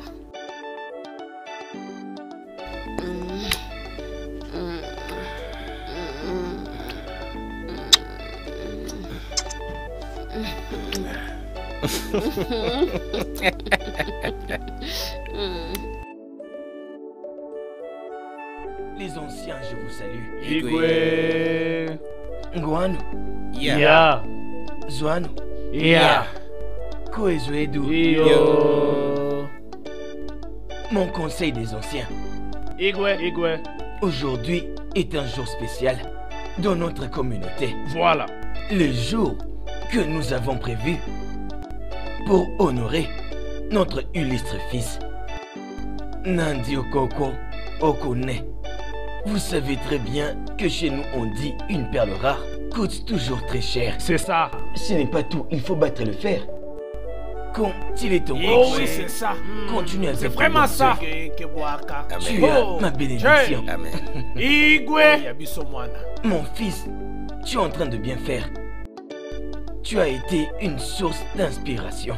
Les anciens, je vous salue. Igwe. Ngwanu. Ya. Zwanu. Ya. Koezuedu. Yo. Mon conseil des anciens. Igwe. Aujourd'hui est un jour spécial dans notre communauté. Voilà. Le jour que nous avons prévu pour honorer notre illustre fils. Nandi Okoko Okone. Vous savez très bien que chez nous on dit une perle rare coûte toujours très cher. C'est ça. Ce n'est pas tout, il faut battre le fer. Quand il est encore Oh oui, c'est ça. continue à C'est être vraiment bon ça. Tu as ma bénédiction. Amen. Igwe. Mon fils, tu es en train de bien faire. Tu as été une source d'inspiration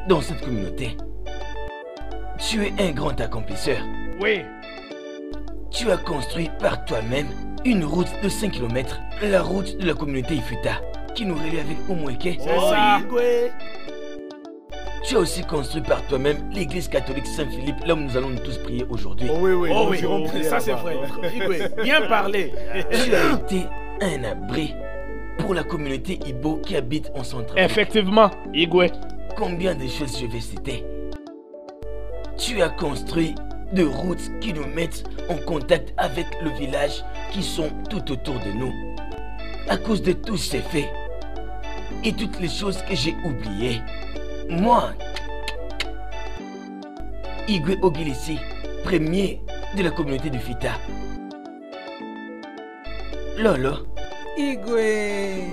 dans cette communauté. Tu es un grand accomplisseur. Oui. Tu as construit par toi-même une route de 5 km, la route de la communauté Ifuta, qui nous relie avec Umweke. C'est ça. Tu as aussi construit par toi-même l'église catholique Saint-Philippe, là où nous allons tous prier aujourd'hui. Ça c'est vrai. Igwe, bien parlé. Tu as été un abri pour la communauté Ibo qui habite en Centrafrique. Effectivement, Igwe. Combien de choses je vais citer. Tu as construit de routes qui nous mettent en contact avec le village qui sont tout autour de nous. À cause de tous ces faits et toutes les choses que j'ai oubliées, moi, Igwe Ogilisi, premier de la communauté de Fita, Lolo. Igwe.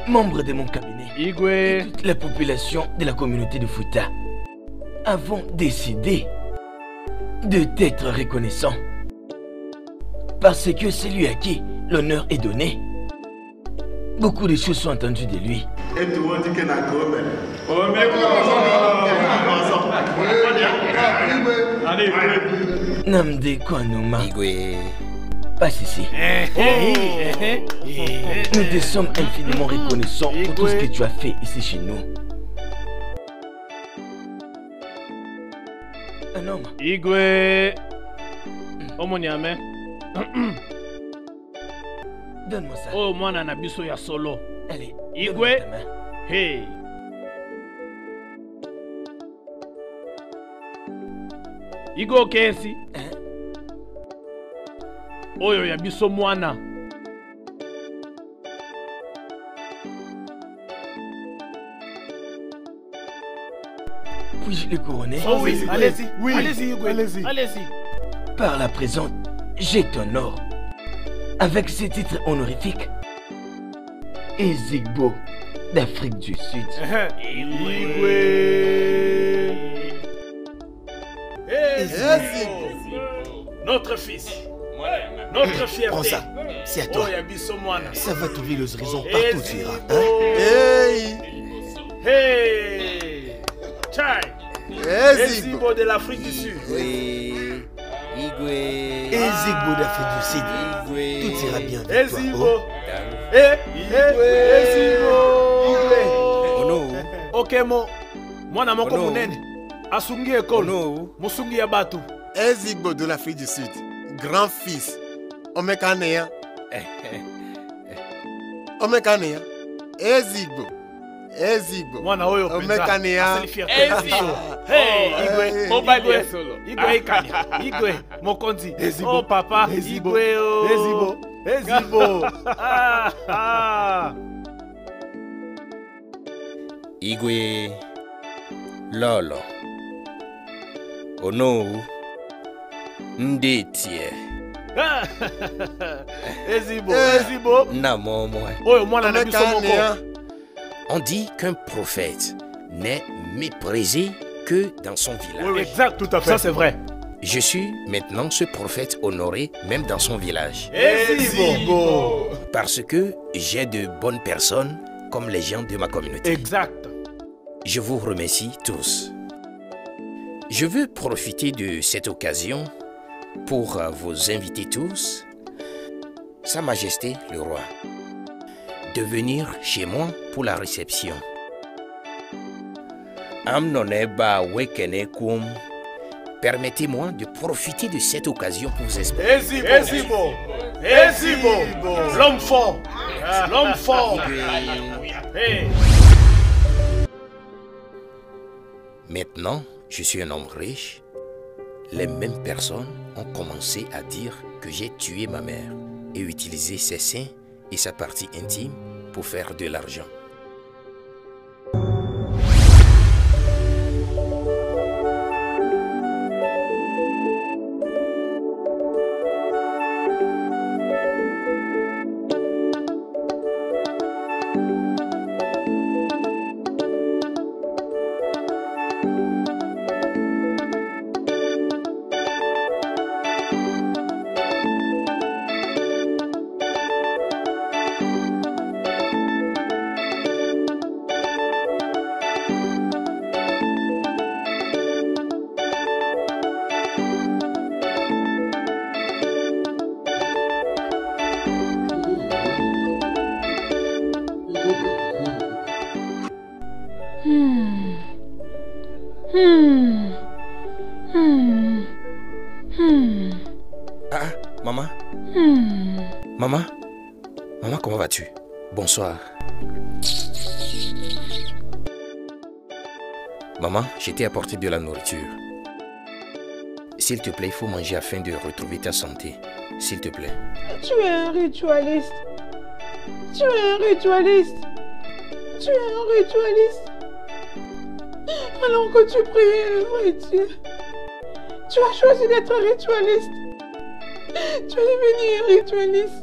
Membre de mon cabinet. Igwe. Et toute la population de la communauté de Fouta avons décidé de t'être reconnaissant. Parce que c'est lui à qui l'honneur est donné. Beaucoup de choses sont entendues de lui. Et tout le monde dit qu'il n'a que Namde Kwanoma. Igwe. Passe ici. Nous te sommes infiniment reconnaissants pour tout ce que tu as fait ici chez nous. Un homme. Igwe. Omoniame. Donne-moi ça. Oh, moi, nana biso ya solo. Allez. Igwe. Hey. Igwe Kensi. Oyo ya biso mwana. Puis-je le couronner? Oh oui, allez-y. Oui. Allez-y, Igwe. Allez-y. Par la présente, je t'honore avec ce titre honorifique. Ezigbo d'Afrique du Sud. Igwe. Notre fils. Notre fierté. Prends ça, c'est à toi. Oh, yabiso mwana. Ça va t'ouvrir les horizons partout où tu iras. Hein? Hey! Hey! Chai! Ezigbo de l'Afrique du Sud. Oui. Igwe. Ezigbo d'Afrique du Sud. Igwe. Tout ira bien avec toi. Ezigbo. Oh. Ezigbo. Oh no. Ok, mwana moko munene. Asungi ekolo. No. Musungi ya batu. Ezigbo de l'Afrique du Sud. Grand-fils. Omekanea. Omekanea. Ezigbo. Ezigbo. Mwana oyo penza. Omekanea. Ezigbo. Hey, Igwe. Mobali solo. Igwe ikani. Igwe. Mokonzi. Ezigbo. Oh papa. Ezigbo. Igwe o. Ezigbo. Ezigbo. Igwe. Lolo. Ono. Ndetie. Ezigbo. Ezigbo. Namomo. Oyo mwana na biso moko. On dit qu'un prophète n'est méprisé que dans son village. Oui, exact, tout à fait. Ça, c'est vrai. Je suis maintenant ce prophète honoré même dans son village. Ezigbo. Parce que j'ai de bonnes personnes comme les gens de ma communauté. Exact. Je vous remercie tous. Je veux profiter de cette occasion pour vous inviter tous, Sa Majesté le Roi, de venir chez moi pour la réception. Permettez-moi de profiter de cette occasion pour vous expliquer. Ezigbo. Ezigbo. L'homme fort. L'homme fort. Hey. Maintenant, je suis un homme riche. Les mêmes personnes ont commencé à dire que j'ai tué ma mère et utilisé ses seins et sa partie intime pour faire de l'argent. Ah, maman. Maman. Maman, comment vas-tu? Bonsoir. Maman, je t'ai apporté de la nourriture. S'il te plaît, il faut manger afin de retrouver ta santé. S'il te plaît. Tu es un ritualiste. Tu es un ritualiste. Tu es un ritualiste. Alors que tu priais le vrai Dieu, tu as choisi d'être un ritualiste. Tu es devenu un ritualiste.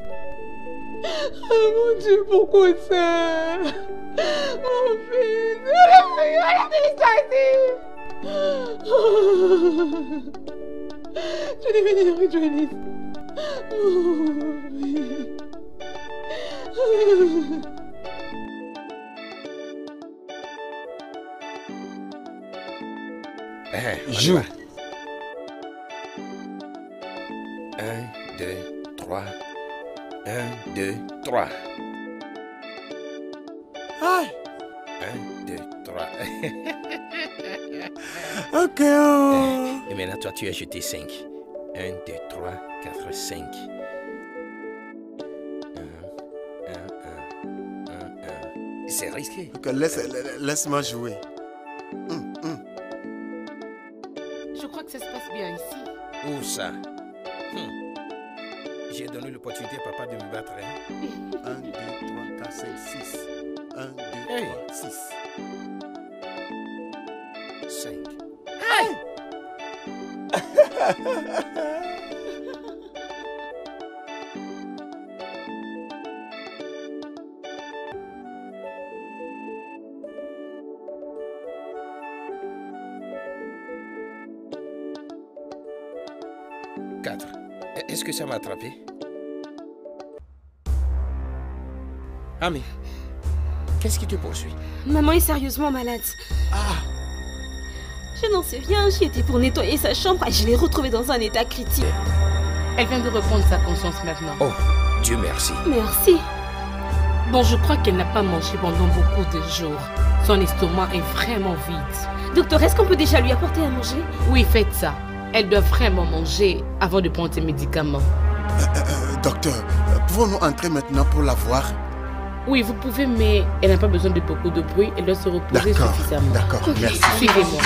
Mon Dieu, pourquoi ça? Mon fils, je vais venir rejoindre. Joue. 1, 2, 3. 1, 2, 3. Aïe. 1, 2, 3. Ok. Oh. Et maintenant, toi, tu as jeté 5. 1, 2, 3, 4, 5. 1. C'est risqué. Okay, laisse-moi jouer. Je crois que ça se passe bien ici. Où ça? J'ai donné l'opportunité à papa de me battre. 1, 2, 3, 4, 5, 6. 1, 2, 3, 6. 5. Aïe! 4. Est-ce que ça m'a attrapé? Ah mais, qu'est-ce qui te poursuit? Maman est sérieusement malade. Je n'en sais rien, j'y étais pour nettoyer sa chambre et je l'ai retrouvée dans un état critique. Elle vient de reprendre sa conscience maintenant. Oh, Dieu merci. Merci. Bon, je crois qu'elle n'a pas mangé pendant beaucoup de jours. Son estomac est vraiment vide. Docteur, est-ce qu'on peut déjà lui apporter à manger? Oui, faites ça. Elle doit vraiment manger avant de prendre ses médicaments. Docteur, pouvons-nous entrer maintenant pour la voir? Oui, vous pouvez, mais elle n'a pas besoin de beaucoup de bruit. Elle doit se reposer suffisamment. D'accord, merci. Suivez-moi.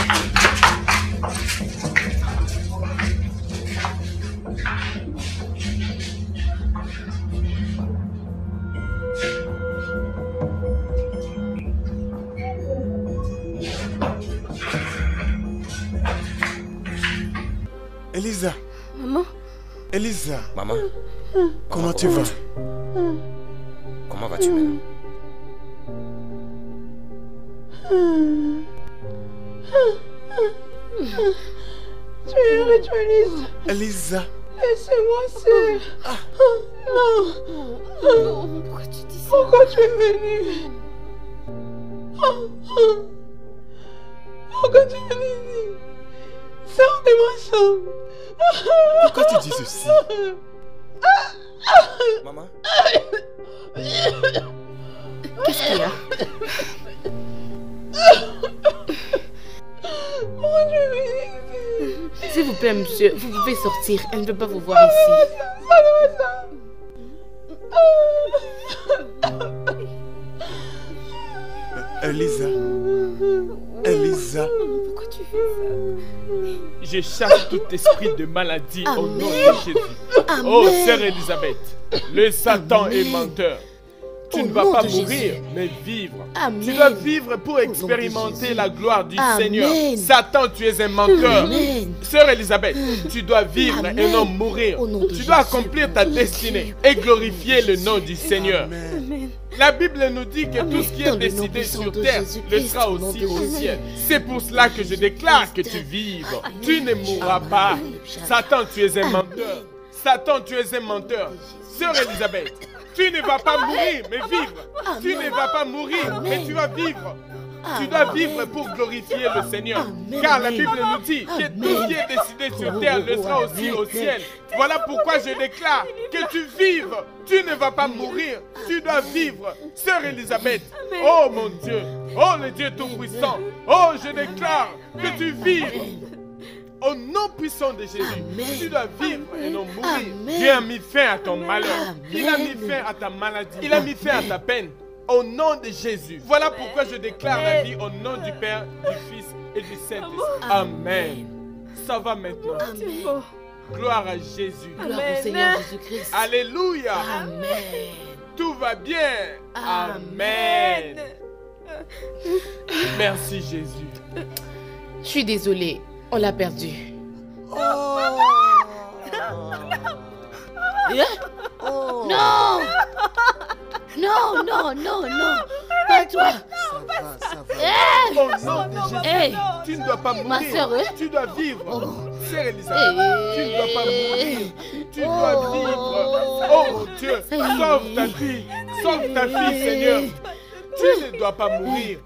Elisa. Maman? Elisa. Maman. Comment tu vas? Comment vas-tu maintenant? Tu es retournée. Elisa. Laissez-moi seule. Non. Non, pourquoi tu dis ça? Pourquoi tu es venue? Pourquoi tu es venue ici? Sors de ma chambre. Pourquoi tu dis ceci? Maman? Qu'est-ce qu'il y a? Pourquoi tu es venue ici? S'il vous plaît, monsieur, vous pouvez sortir. Elle ne veut pas vous voir ici. Elisa. Elisa. Pourquoi tu fais ça? Je chasse tout esprit de maladie au nom de Jésus. Amen. Oh, sœur Elisabeth, le Satan est menteur. Tu ne vas pas mourir, mais vivre. Amen. Tu dois vivre pour expérimenter la gloire du Amen. Seigneur. Satan, tu es un menteur. Amen. Sœur Elisabeth, tu dois vivre Amen. et non mourir. Au nom de Tu dois Jésus. accomplir ta destinée et glorifier le nom du Seigneur. Amen. La Bible nous dit que tout ce qui est Dans le nom décidé puissant sur de terre Jésus-Christ, le sera au nom aussi de au Jésus. ciel. C'est pour cela que je déclare que tu vives. Tu ne mourras pas. Satan, tu es un menteur. Satan, tu es un menteur. Sœur Elisabeth, tu ne vas pas mourir, mais vivre. Tu ne vas pas mourir, mais tu vas vivre. Tu dois vivre pour glorifier le Seigneur. Car la Bible nous dit que tout ce qui est décidé sur terre le sera aussi au ciel. Voilà pourquoi je déclare que tu vives. Tu ne vas pas mourir. Tu dois vivre. Sœur Elisabeth, oh mon Dieu, oh le Dieu Tout-Puissant, oh je déclare que tu vives. Au nom puissant de Jésus, tu dois vivre et non mourir. Dieu a mis fin à ton malheur. Il a mis fin à ta maladie. Il a mis fin à ta peine. Au nom de Jésus. Voilà pourquoi je déclare la vie au nom du Père, du Fils et du Saint-Esprit. Amen. Ça va maintenant. Amen. Gloire à Jésus. Gloire au Seigneur Jésus-Christ. Alléluia. Amen. Tout va bien. Amen. Merci Jésus. Je suis désolée. On l'a perdu. Non! Non, non, non, non. Pas toi. Ça va. Oh non, tu ne dois pas mourir. Ma soeur, tu dois vivre. Sœur Elisabeth, tu ne dois pas mourir. Tu dois vivre. Oh Dieu, sauve ta fille. Sauve ta fille, Seigneur. Tu ne dois pas mourir.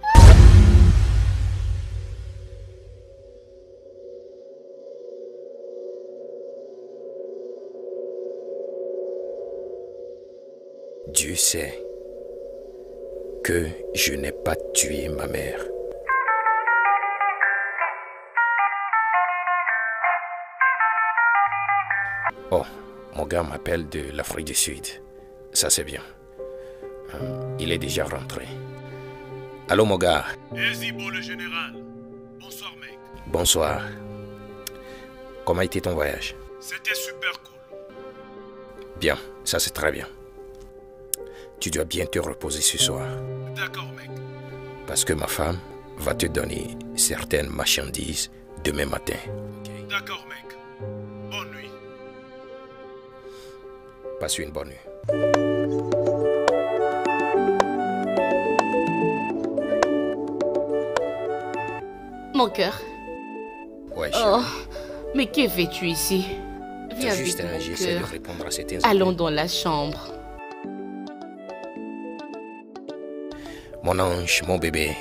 Dieu sait que je n'ai pas tué ma mère. Oh, mon gars m'appelle de l'Afrique du Sud. Ça c'est bien. Il est déjà rentré. Allô mon gars. Ezibo le général. Bonsoir mec. Bonsoir. Comment a été ton voyage? C'était super cool. Bien, ça c'est très bien. Tu dois bien te reposer ce soir. D'accord, mec. Parce que ma femme va te donner certaines marchandises demain matin. Okay? D'accord, mec. Bonne nuit. Passe une bonne nuit. Mon cœur. Ouais, chérie. Oh, mais que fais-tu ici? Viens juste vite, mon j'essaie de cœur. répondre à certains Allons appels. dans la chambre. Mon ange, mon bébé.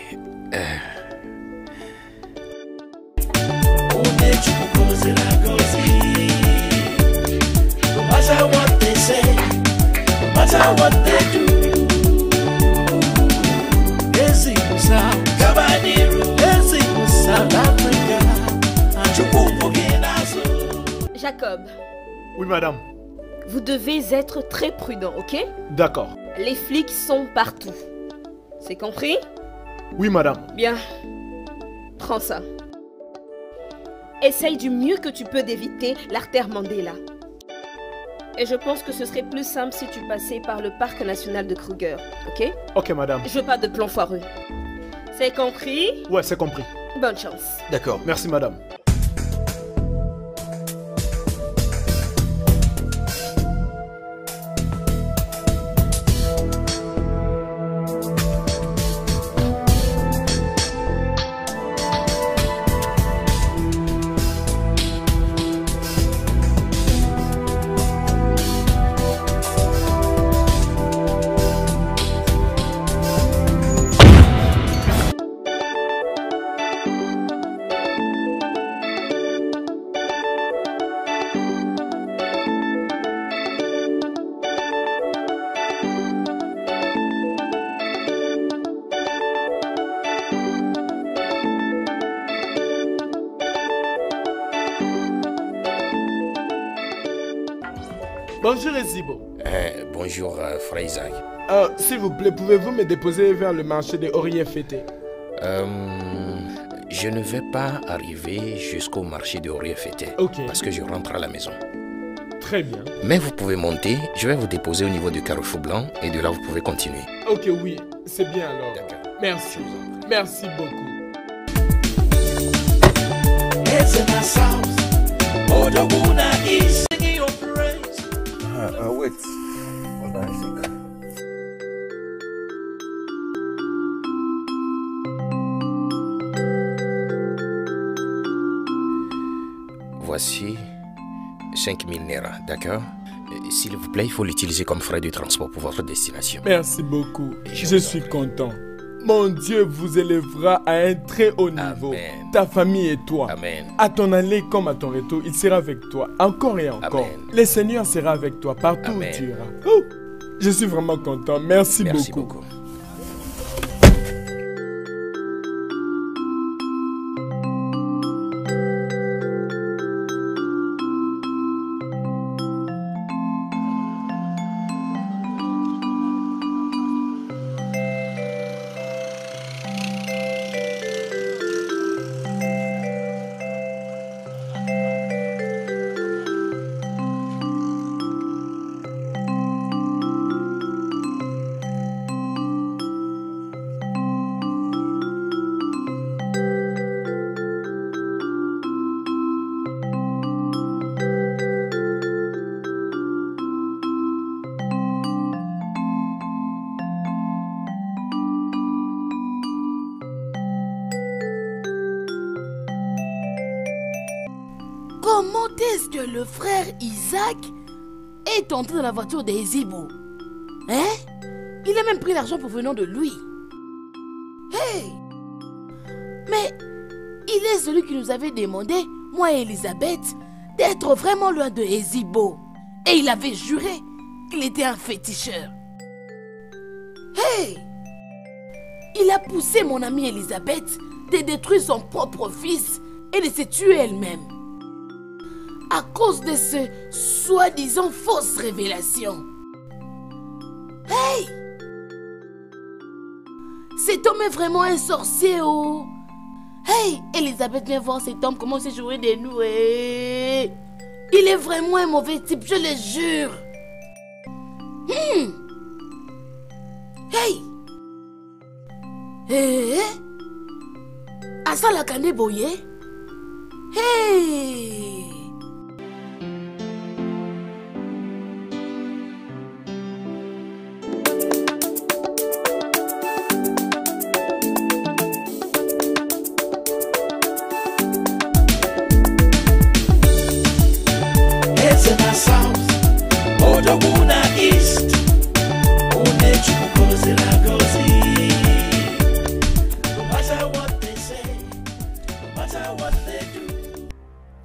Jacob, Oui, madame. vous devez être très prudent, ok? D'accord. Les flics sont partout. C'est compris? Oui, madame. Bien. Prends ça. Essaye du mieux que tu peux d'éviter l'artère Mandela. Et je pense que ce serait plus simple si tu passais par le parc national de Kruger, ok? Ok, madame. Je veux pas de plan foireux. C'est compris? Ouais, c'est compris. Bonne chance. D'accord. Merci, madame. Bonjour Ezibo. Bonjour, frère Isaac. S'il vous plaît, pouvez-vous me déposer vers le marché de Orier Fêté? Je ne vais pas arriver jusqu'au marché de Orier Fêté. Ok. Parce que je rentre à la maison. Très bien. Mais vous pouvez monter, je vais vous déposer au niveau du carrefour blanc et de là vous pouvez continuer. Ok, oui, c'est bien alors. D'accord. Merci. Merci beaucoup. Wait. Hold on a second. Voici 5000 Naira, d'accord? S'il vous plaît, il faut l'utiliser comme frais de transport pour votre destination. Merci beaucoup. Je suis content. Mon Dieu vous élèvera à un très haut niveau. Amen. Ta famille et toi. Amen. À ton aller comme à ton retour, il sera avec toi. Encore et encore. Amen. Le Seigneur sera avec toi partout Amen. où tu iras. Oh, je suis vraiment content. Merci beaucoup. que le frère Isaac est entré dans la voiture d'Ezibo. Hein? Il a même pris l'argent provenant de lui. Hey! Mais il est celui qui nous avait demandé, moi et Elisabeth, d'être vraiment loin de Ezibo. Et il avait juré qu'il était un féticheur. Hey! Il a poussé mon amie Elisabeth de détruire son propre fils et de se tuer elle-même. À cause de ce soi-disant fausse révélation. Hey! Cet homme est vraiment un sorcier, oh! Hey! Elisabeth, viens voir cet homme, comment il s'est joué de nous, hey! Il est vraiment un mauvais type, je le jure! Hey! Hey! Asa la kane boye? Hey!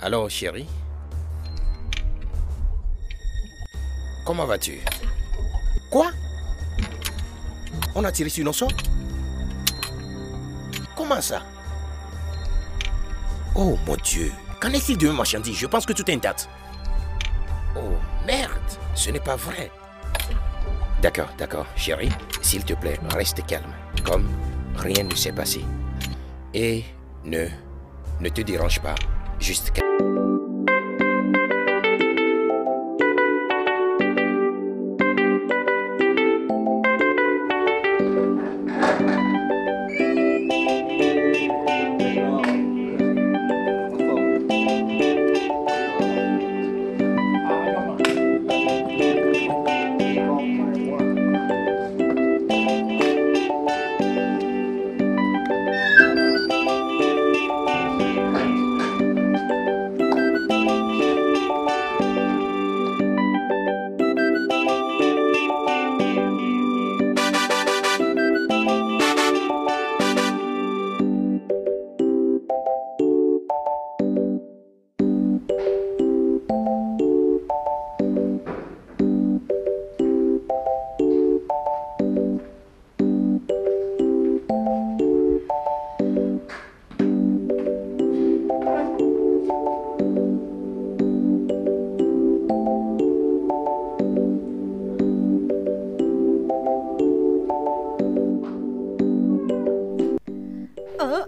Alors, chérie, comment vas-tu? Quoi? On a tiré sur nos sorts? Comment ça? Oh mon Dieu, qu'en est-il de mes marchandises? Je pense que tout est intact. Oh merde, ce n'est pas vrai. D'accord, chérie, s'il te plaît, reste calme, comme rien ne s'est passé. Et ne te dérange pas, juste calme.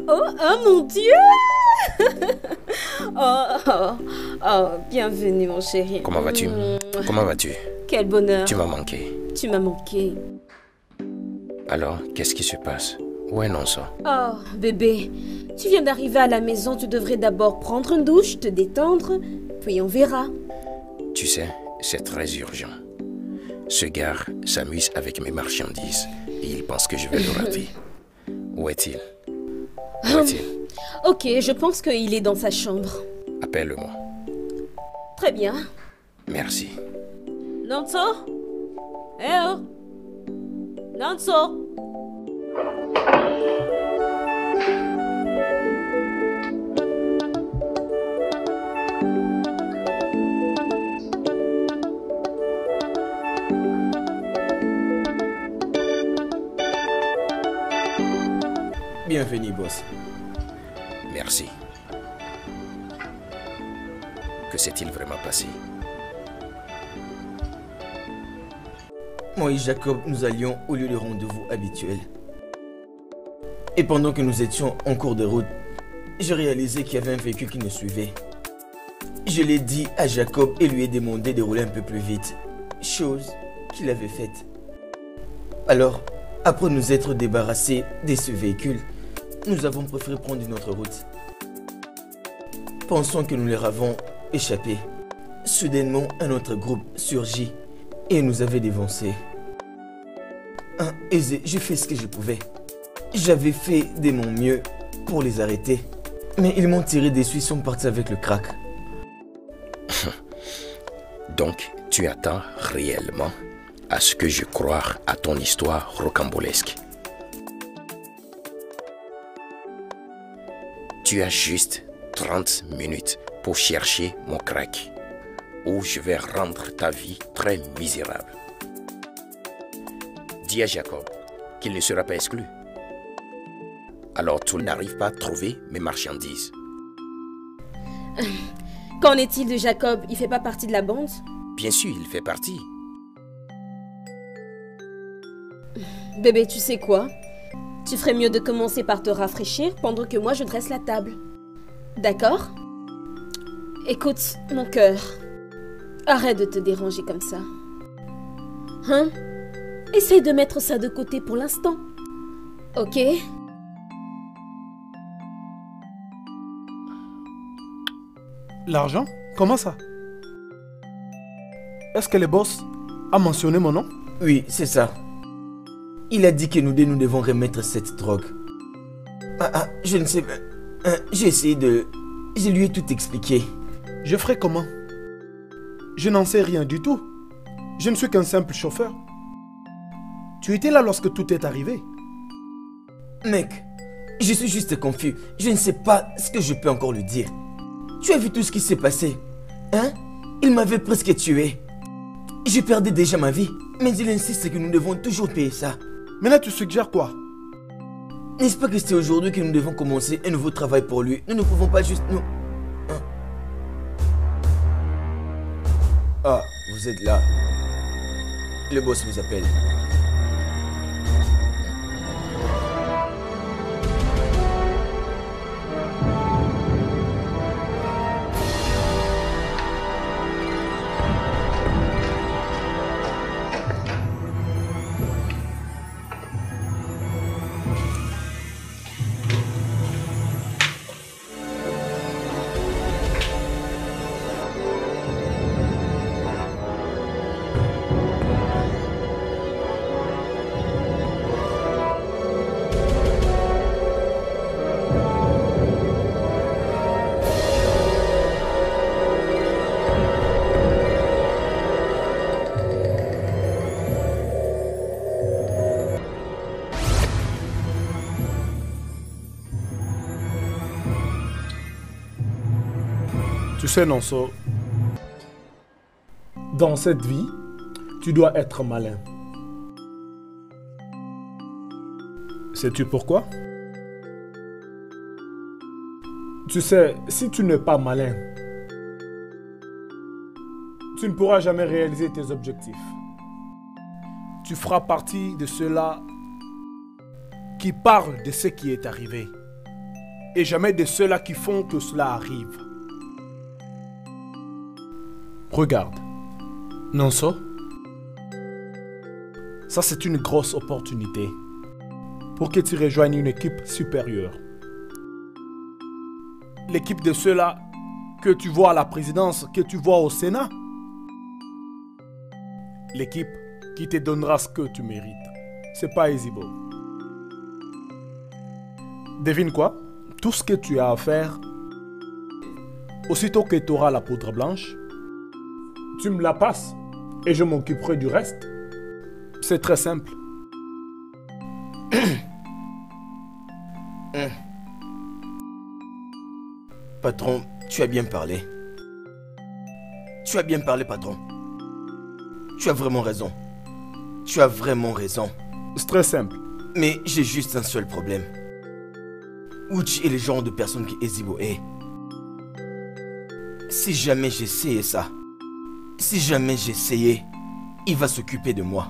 Oh mon Dieu! Bienvenue mon chéri. Comment vas-tu? Comment vas-tu? Quel bonheur. Tu m'as manqué. Tu m'as manqué. Alors, qu'est-ce qui se passe? Où est Nonso? Oh, bébé, tu viens d'arriver à la maison, tu devrais d'abord prendre une douche, te détendre, puis on verra. Tu sais, c'est très urgent. Ce gars s'amuse avec mes marchandises et il pense que je vais le rater. Où est-il? Ok, je pense qu'il est dans sa chambre. Appelle-le-moi. Très bien. Merci. Nonso? Eh oh! Nonso? Bienvenue, boss. Merci. Que s'est-il vraiment passé? Moi et Jacob, nous allions au lieu de rendez-vous habituel. Et pendant que nous étions en cours de route, j'ai réalisé qu'il y avait un véhicule qui nous suivait. Je l'ai dit à Jacob et lui ai demandé de rouler un peu plus vite, chose qu'il avait faite. Alors, après nous être débarrassés de ce véhicule, nous avons préféré prendre une autre route. Pensons que nous leur avons échappé. Soudainement, un autre groupe surgit et nous avait dévancés. Aisé, j'ai fait ce que je pouvais. J'avais fait de mon mieux pour les arrêter. Mais ils m'ont tiré dessus, ils sont partis avec le crack. Donc, tu attends réellement à ce que je croie à ton histoire rocambolesque. Tu as juste 30 minutes pour chercher mon crack, ou je vais rendre ta vie très misérable. Dis à Jacob qu'il ne sera pas exclu. Alors tu n'arrives pas à trouver mes marchandises. Qu'en est-il de Jacob? Il fait pas partie de la bande? Bien sûr, il fait partie. Bébé, tu sais quoi? Tu ferais mieux de commencer par te rafraîchir pendant que moi je dresse la table. D'accord? Écoute, mon cœur. Arrête de te déranger comme ça. Hein? Essaye de mettre ça de côté pour l'instant. Ok? L'argent? Comment ça? Est-ce que le boss a mentionné mon nom? Oui, c'est ça. Il a dit que nous devons remettre cette drogue. Je ne sais pas. J'ai essayé de... Je lui ai tout expliqué. Je ferai comment? Je n'en sais rien du tout. Je ne suis qu'un simple chauffeur. Tu étais là lorsque tout est arrivé. Mec, je suis juste confus. Je ne sais pas ce que je peux encore lui dire. Tu as vu tout ce qui s'est passé? Hein? Il m'avait presque tué. Je perdais déjà ma vie. Mais il insiste que nous devons toujours payer ça. Mais là, tu suggères quoi? N'est-ce pas que c'est aujourd'hui que nous devons commencer un nouveau travail pour lui? Nous ne pouvons pas juste nous... Hein? Ah, vous êtes là. Le boss vous appelle. Tu sais, Nonso, dans cette vie, tu dois être malin. Sais-tu pourquoi? Tu sais, si tu n'es pas malin, tu ne pourras jamais réaliser tes objectifs. Tu feras partie de ceux-là qui parlent de ce qui est arrivé et jamais de ceux-là qui font que cela arrive. Regarde, Nonso, ça c'est une grosse opportunité pour que tu rejoignes une équipe supérieure. L'équipe de ceux-là que tu vois à la présidence, que tu vois au Sénat. L'équipe qui te donnera ce que tu mérites. C'est pas Ezibo. Devine quoi? Tout ce que tu as à faire, aussitôt que tu auras la poudre blanche, tu me la passes et je m'occuperai du reste. C'est très simple. Patron, tu as bien parlé. Tu as bien parlé, patron. Tu as vraiment raison. Tu as vraiment raison. C'est très simple. Mais j'ai juste un seul problème. Uchi est le genre de personne qui Ezibo est. Si jamais j'essayais ça, si jamais j'essayais, il va s'occuper de moi.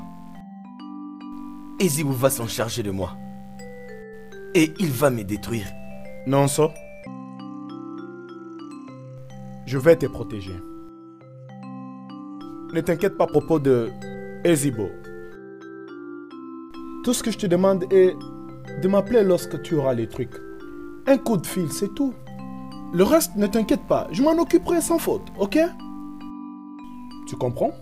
Ezibo va s'en charger de moi. Et il va me détruire. Nonso, je vais te protéger. Ne t'inquiète pas à propos de Ezibo. Tout ce que je te demande est de m'appeler lorsque tu auras les trucs. Un coup de fil, c'est tout. Le reste, ne t'inquiète pas, je m'en occuperai sans faute, ok? Tu comprends?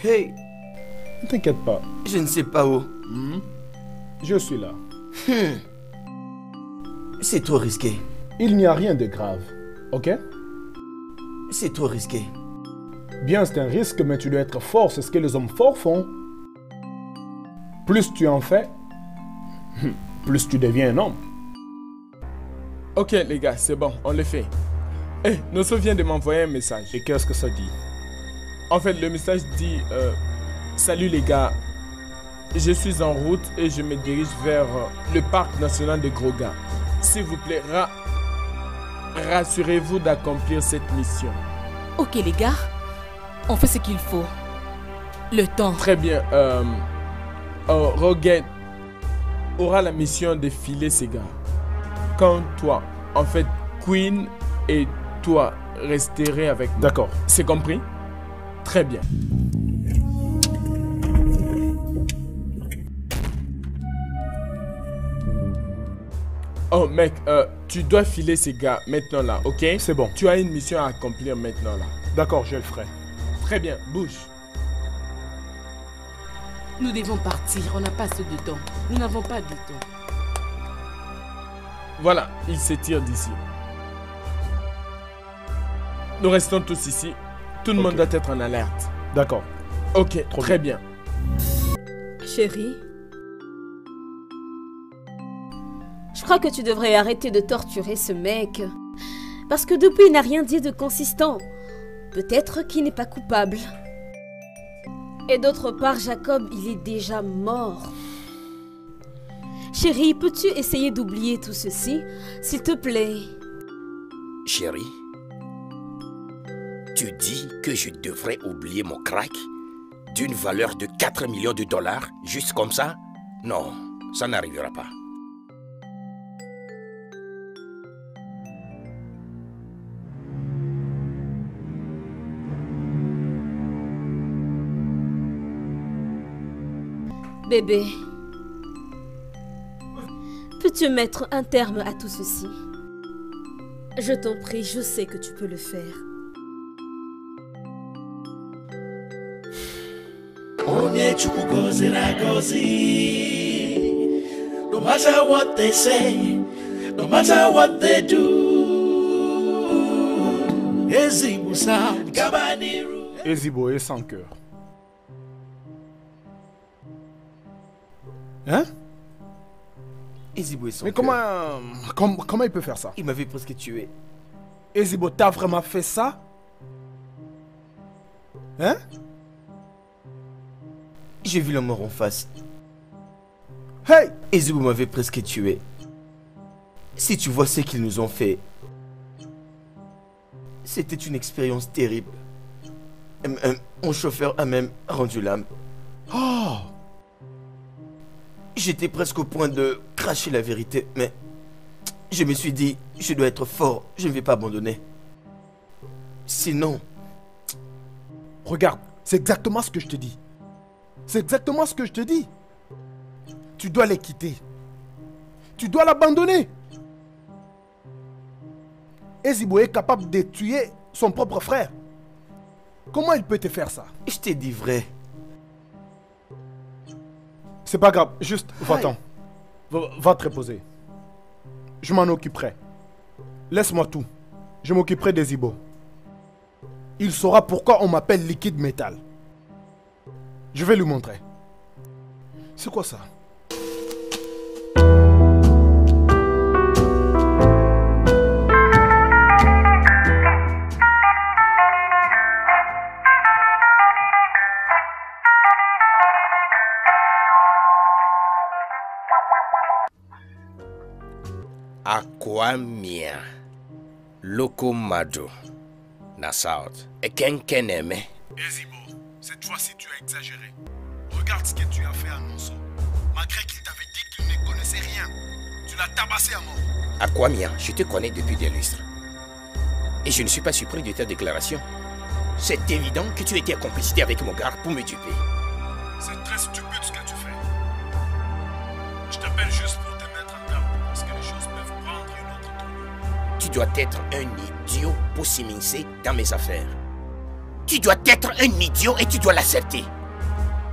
Hey! Ne t'inquiète pas. Je ne sais pas où. Je suis là. C'est trop risqué. Il n'y a rien de grave, ok? C'est trop risqué. Bien, c'est un risque, mais tu dois être fort. C'est ce que les hommes forts font. Plus tu en fais, plus tu deviens un homme. Ok les gars, c'est bon, on le fait. Eh, Nosso vient de m'envoyer un message. Et qu'est-ce que ça dit? En fait, le message dit salut les gars, je suis en route et je me dirige vers le parc national de Groga. S'il vous plaît, rassurez-vous d'accomplir cette mission. Ok les gars, on fait ce qu'il faut. Le temps. Très bien. Roget aura la mission de filer ces gars. Quand toi, en fait, Queen et toi resterez avec moi. D'accord. C'est compris? Très bien. Oh mec, tu dois filer ces gars maintenant là, ok? C'est bon. Tu as une mission à accomplir maintenant là. D'accord, je le ferai. Très bien, bouge. Nous devons partir, on n'a pas assez de temps. Nous n'avons pas de temps. Voilà, il s'étire d'ici. Nous restons tous ici. Tout le monde doit être en alerte. D'accord. Ok, très bien. Chérie, je crois que tu devrais arrêter de torturer ce mec. Parce que depuis, il n'a rien dit de consistant. Peut-être qu'il n'est pas coupable. Et d'autre part, Jacob, il est déjà mort. Chérie, peux-tu essayer d'oublier tout ceci, s'il te plaît? Chérie, tu dis que je devrais oublier mon crack d'une valeur de 4 millions de dollars, juste comme ça? Non, ça n'arrivera pas. Bébé, peux-tu mettre un terme à tout ceci? Je t'en prie, je sais que tu peux le faire. No matter what they say, no matter what they do, Ezibo sound, Kabaniru. Ezibo est sans cœur. Hein? Ezibo est sans Mais cœur. comment il peut faire ça? Il m'avait presque tué. Ezibo, t'as vraiment fait ça? Hein? J'ai vu la mort en face. Hey! Ezibo m'avait presque tué. Si tu vois ce qu'ils nous ont fait, c'était une expérience terrible. Mon chauffeur a même rendu l'âme. Oh! J'étais presque au point de cracher la vérité, mais je me suis dit, je dois être fort, je ne vais pas abandonner. Sinon... Regarde, c'est exactement ce que je te dis. C'est exactement ce que je te dis. Tu dois les quitter. Tu dois l'abandonner. Ezibo est capable de tuer son propre frère. Comment il peut te faire ça? Je t'ai dit vrai. C'est pas grave, juste va-t'en. Va te reposer. Je m'en occuperai. Laisse-moi tout. Je m'occuperai d'Ezibo. Il saura pourquoi on m'appelle liquide métal. Je vais lui montrer. C'est quoi ça? Aquamia, Lokomado, Nassau, et Kenkeneme. Ezibo, cette fois-ci tu as exagéré. Regarde ce que tu as fait à Nosso. Malgré qu'il t'avait dit qu'il ne connaissait rien, tu l'as tabassé à mort. Aquamia, je te connais depuis des lustres. Et je ne suis pas surpris de ta déclaration. C'est évident que tu étais en complicité avec mon gars pour me duper. C'est très stupide ce que tu fais. Je t'appelle juste pour te mettre en garde, parce que les choses peuvent prendre une autre tournure. Tu dois être un idiot pour s'immiscer dans mes affaires. Tu dois être un idiot et tu dois l'accepter.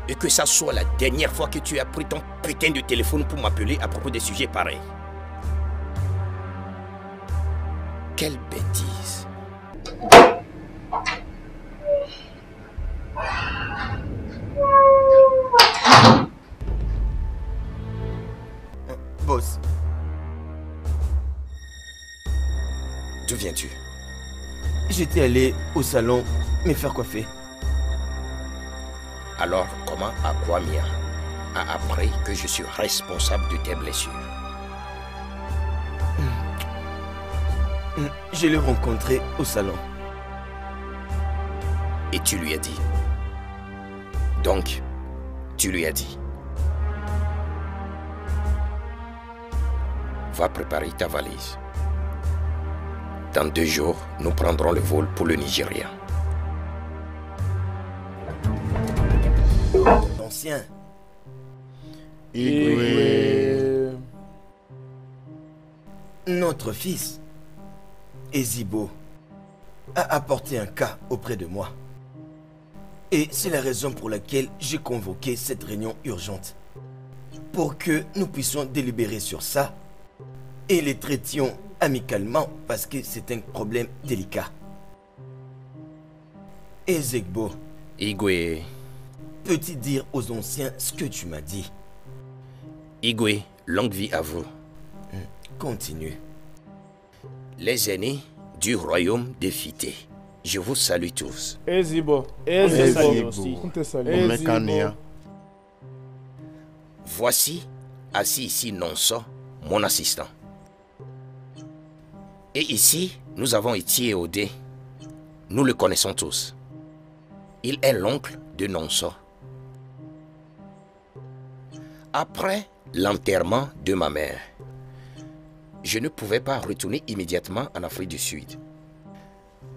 Et que ça soit la dernière fois que tu as pris ton putain de téléphone pour m'appeler à propos des sujets pareils. Quelle bêtise. viens-tu? J'étais allé au salon me faire coiffer. Alors, comment Akwamia a appris que je suis responsable de tes blessures? Je l'ai rencontré au salon. Et tu lui as dit? Donc, tu lui as dit? Va préparer ta valise. Dans 2 jours, nous prendrons le vol pour le Nigeria. Ancien. Igwe. Notre fils, Ezibo, a apporté un cas auprès de moi. Et c'est la raison pour laquelle j'ai convoqué cette réunion urgente. Pour que nous puissions délibérer sur ça et les traitions amicalement parce que c'est un problème délicat. Ezegbo. Igwe. Peux-tu dire aux anciens ce que tu m'as dit? Igwe, longue vie à vous. Continue. Les aînés du royaume de Fité, je vous salue tous. Ezibo. Voici, assis ici Nonso, mon assistant. Et ici, nous avons Iti Odé. Nous le connaissons tous. Il est l'oncle de Nonso. Après l'enterrement de ma mère, je ne pouvais pas retourner immédiatement en Afrique du Sud.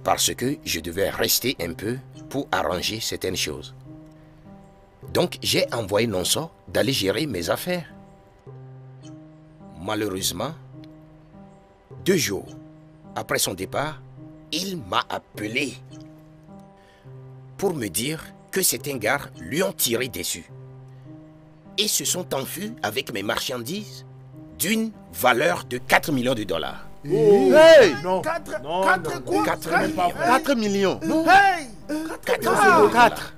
Parce que je devais rester un peu pour arranger certaines choses. Donc j'ai envoyé Nonso d'aller gérer mes affaires. Malheureusement, 2 jours après son départ, il m'a appelé pour me dire que certains gars lui ont tiré dessus et se sont enfuis avec mes marchandises d'une valeur de 4 millions de dollars. Hey! Non. 4 quoi? 4 millions. Non. Hey! 4.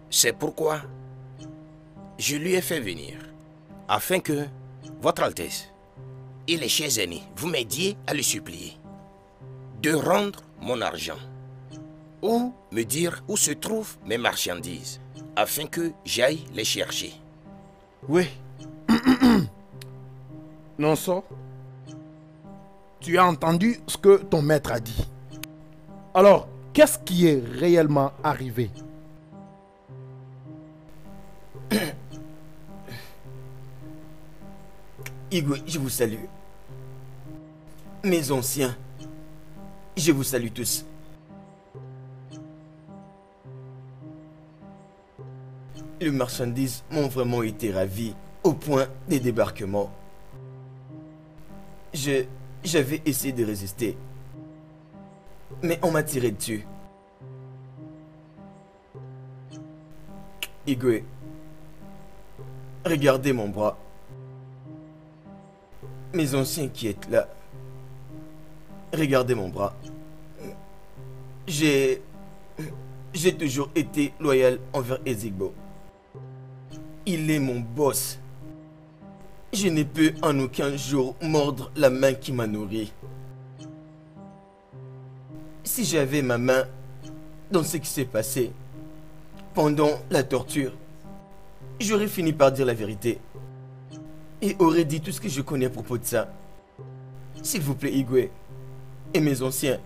C'est pourquoi je lui ai fait venir, afin que, Votre Altesse et les chers aînés, vous m'aidiez à le supplier de rendre mon argent ou me dire où se trouvent mes marchandises, afin que j'aille les chercher. Oui. Nonso, tu as entendu ce que ton maître a dit. Alors, qu'est-ce qui est réellement arrivé? Igwe, je vous salue. Mes anciens, je vous salue tous. Les marchandises m'ont vraiment été ravis au point des débarquements. J'avais essayé de résister, mais on m'a tiré dessus. Igwe, regardez mon bras. Mes anciens qui êtes là, regardez mon bras. J'ai toujours été loyal envers Ezigbo. Il est mon boss. Je ne peux en aucun jour mordre la main qui m'a nourri. Si j'avais ma main dans ce qui s'est passé pendant la torture, j'aurais fini par dire la vérité et aurait dit tout ce que je connais à propos de ça. S'il vous plaît, Igwe et mes anciens,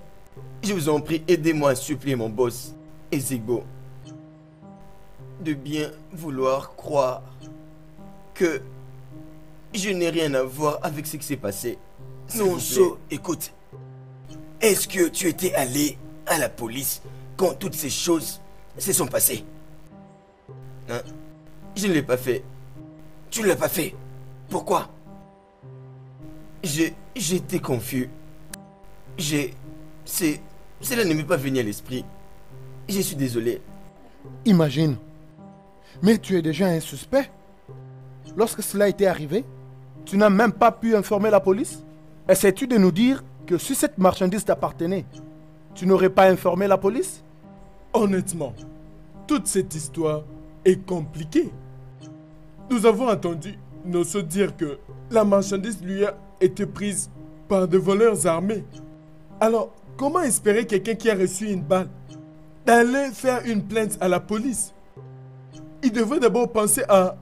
je vous en prie, aidez-moi à supplier mon boss, Ezigbo, de bien vouloir croire que je n'ai rien à voir avec ce qui s'est passé. Non, écoute. Est-ce que tu étais allé à la police quand toutes ces choses se sont passées? Hein? Je ne l'ai pas fait. Tu ne l'as pas fait? Pourquoi? J'étais confus. Cela ne m'est pas venu à l'esprit. Je suis désolé. Imagine. Mais tu es déjà un suspect. Lorsque cela était arrivé, tu n'as même pas pu informer la police? Essaies-tu de nous dire que si cette marchandise t'appartenait, tu n'aurais pas informé la police? Honnêtement, toute cette histoire est compliquée. Nous avons entendu Nonso dire que la marchandise lui a été prise par des voleurs armés. Alors, comment espérer quelqu'un qui a reçu une balle d'aller faire une plainte à la police? Il devrait d'abord penser à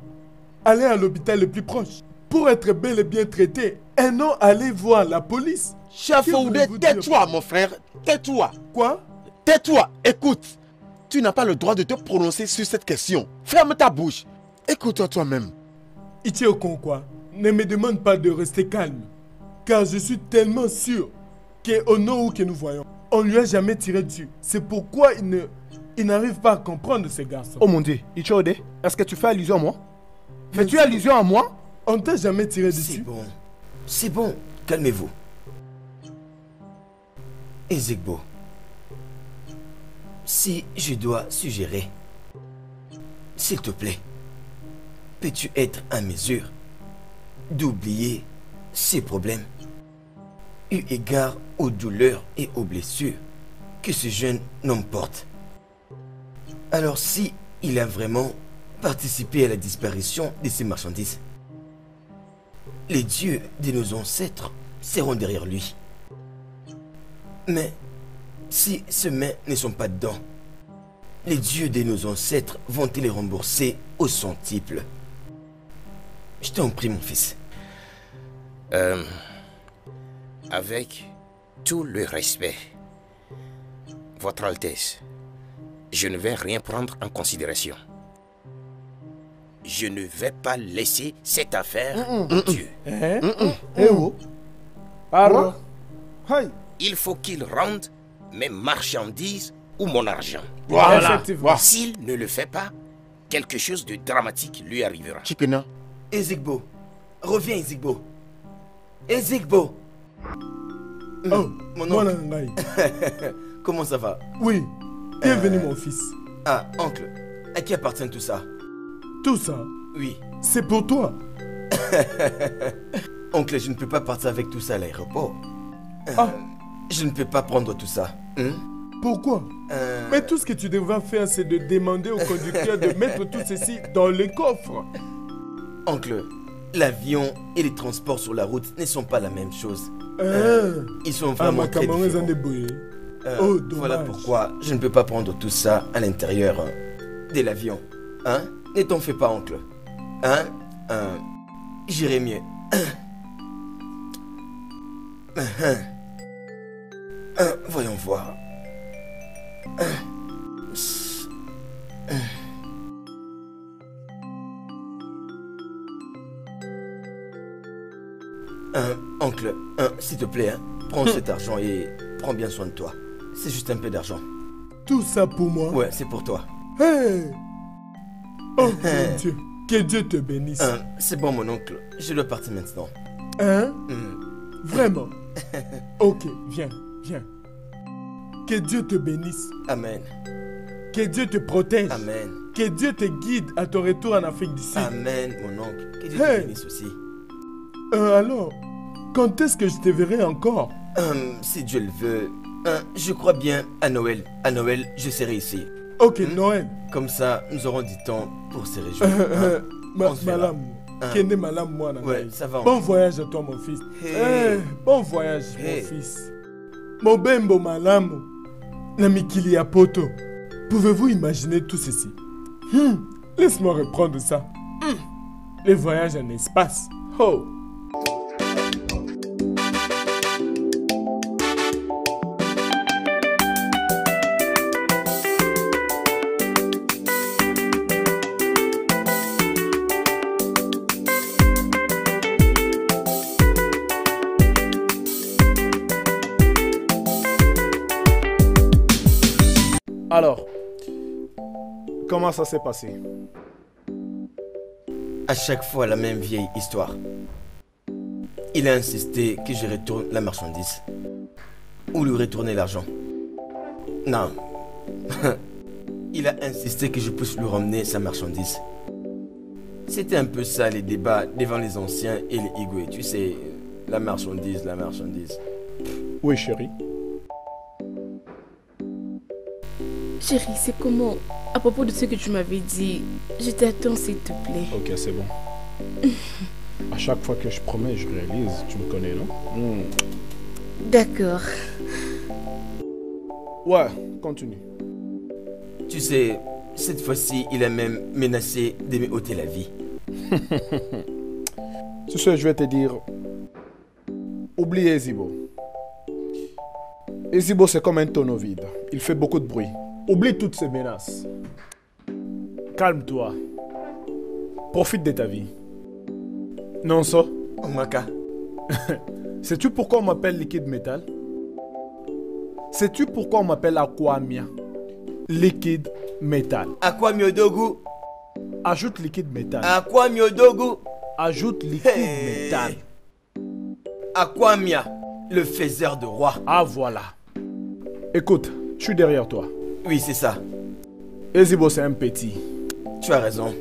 aller à l'hôpital le plus proche pour être bel et bien traité et non aller voir la police. Chef Oudé, tais-toi mon frère, tais-toi. Quoi? Tais-toi, écoute. Tu n'as pas le droit de te prononcer sur cette question. Ferme ta bouche. Écoute-toi toi-même. Ichiokon quoi? Ne me demande pas de rester calme. Car je suis tellement sûr qu'au nom où que nous voyons, on ne lui a jamais tiré dessus. C'est pourquoi il n'arrive pas à comprendre ces garçons. Oh mon Dieu, Ichiode, est-ce que tu fais allusion à moi? Fais-tu allusion à moi? On t'a jamais tiré dessus. C'est bon, calmez-vous. Ezekbo, si je dois suggérer, s'il te plaît, peux-tu être à mesure d'oublier ces problèmes, eu égard aux douleurs et aux blessures que ce jeune homme porte? Alors si il a vraiment participé à la disparition de ces marchandises, les dieux de nos ancêtres seront derrière lui. Mais si ces mains ne sont pas dedans, les dieux de nos ancêtres vont-ils les rembourser au centuple? Je t'en prie, mon fils. Avec tout le respect, Votre Altesse, je ne vais rien prendre en considération. Je ne vais pas laisser cette affaire aux dieux. Alors, il faut qu'il rende mes marchandises ou mon argent. Voilà. S'il ne le fait pas, quelque chose de dramatique lui arrivera. Chikena. Ezekbo, reviens Ezekbo. Ezekbo. Oh, mon oncle. Comment ça va? Oui, bienvenue mon fils. Ah, oncle, à qui appartient tout ça? Tout ça? Oui. C'est pour toi. Oncle, je ne peux pas partir avec tout ça à l'aéroport. Je ne peux pas prendre tout ça. Pourquoi? Mais tout ce que tu devras faire, c'est de demander au conducteur de mettre tout ceci dans le coffre. Oncle, l'avion et les transports sur la route ne sont pas la même chose. Ils sont vraiment très différents. Voilà pourquoi je ne peux pas prendre tout ça à l'intérieur de l'avion. Hein? Ne t'en fais pas, oncle. Hein? J'irai mieux. Voyons voir. Oncle, s'il te plaît, prends cet argent et prends bien soin de toi. C'est juste un peu d'argent. Tout ça pour moi? Ouais, c'est pour toi. Hey! Oh mon Dieu, que Dieu te bénisse. C'est bon mon oncle, je dois partir maintenant. Hein? Vraiment? Ok, viens, viens. Que Dieu te bénisse. Amen. Que Dieu te protège. Amen. Que Dieu te guide à ton retour en Afrique du Sud. Amen, mon oncle. Que Dieu te bénisse aussi. Alors, quand est-ce que je te verrai encore? Si Dieu le veut, je crois bien à Noël. À Noël, je serai ici. Ok, Noël. Comme ça, nous aurons du temps pour se réjouir. Madame, Kende Malam, moi, ouais, ça va. Bon voyage à toi, mon fils. Bon voyage, mon fils. Mon bembo Malam, Namikili Apoto. Pouvez-vous imaginer tout ceci? Laisse-moi reprendre ça. Les voyages en espace. Oh! Alors, comment ça s'est passé? À chaque fois la même vieille histoire. Il a insisté que je retourne la marchandise. Ou lui retourner l'argent. Non. Il a insisté que je puisse lui ramener sa marchandise. C'était un peu ça les débats devant les anciens et les Igwe. Tu sais, la marchandise, la marchandise. Oui, chérie. Chérie, c'est comment? À propos de ce que tu m'avais dit, je t'attends s'il te plaît. Ok, c'est bon. À chaque fois que je promets, je réalise. Tu me connais, non? D'accord. Ouais, continue. Tu sais, cette fois-ci, il a même menacé de me ôter la vie. Tu sais, je vais te dire... Oublie Ezibo. Ezibo, c'est comme un tonneau vide. Il fait beaucoup de bruit. Oublie toutes ces menaces. Calme-toi. Profite de ta vie. Non, ça? Omaka. Sais-tu pourquoi on m'appelle liquide métal? Sais-tu pourquoi on m'appelle Aquamia? Liquide métal. Aquamiodogu. Ajoute liquide métal. Aquamiodogu. Ajoute liquide métal. Aquamia, le faiseur de roi. Ah voilà. Écoute, je suis derrière toi. Oui, c'est ça. Ezibo, c'est un petit. Tu as raison.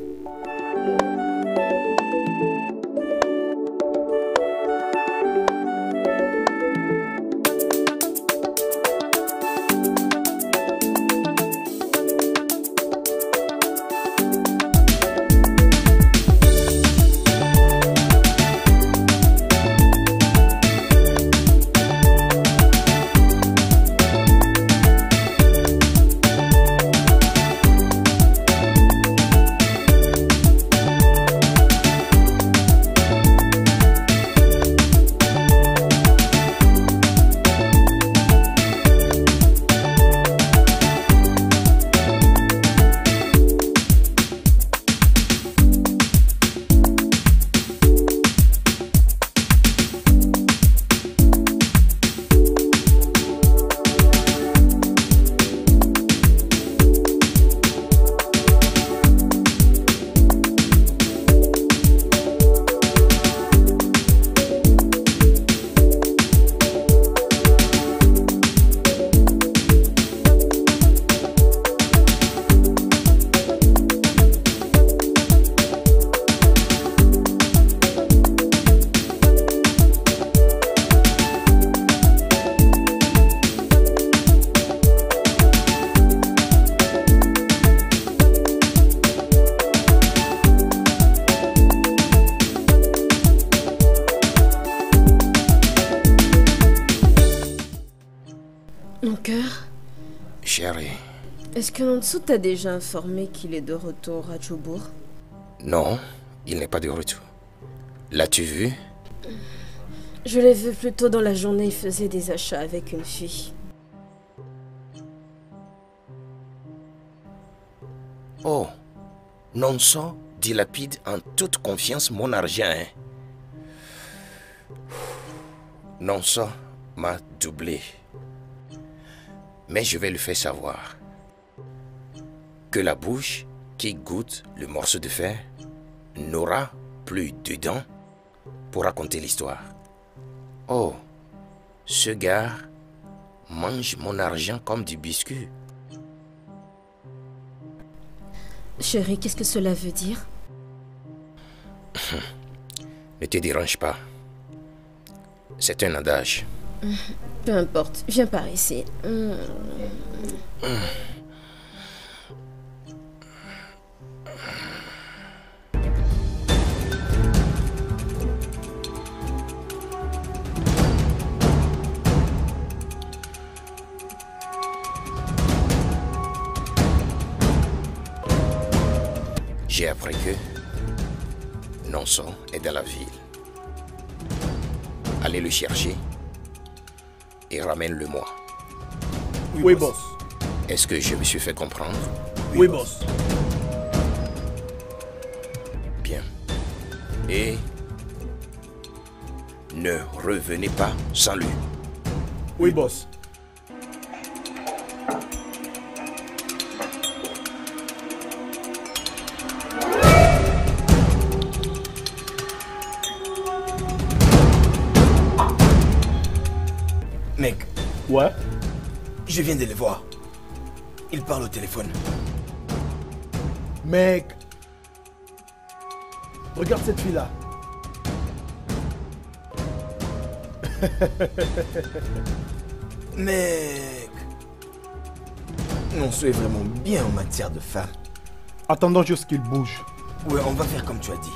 Mon cœur. Chérie. Est-ce que Nonso t'a déjà informé qu'il est de retour à Djobour? Non, il n'est pas de retour. L'as-tu vu? Je l'ai vu plus tôt dans la journée, il faisait des achats avec une fille. Oh, Nonso dilapide en toute confiance mon argent. Hein? Nonso m'a doublé. Mais je vais lui faire savoir que la bouche qui goûte le morceau de fer n'aura plus de dents pour raconter l'histoire. Oh, ce gars mange mon argent comme du biscuit. Chérie, qu'est-ce que cela veut dire? Ne te dérange pas. C'est un adage. Peu importe, viens par ici. J'ai appris que Nonso est dans la ville. Allez le chercher et ramène-le-moi. Oui, boss. Est-ce que je me suis fait comprendre? Oui, boss. Bien. Et ne revenez pas sans lui. Oui, boss. Mec. Ouais? Je viens de les voir. Ils parlent au téléphone. Mec. Regarde cette fille-là. Mec. Nonso est vraiment bien en matière de femmes. Attendons juste qu'il bouge. Ouais, on va faire comme tu as dit.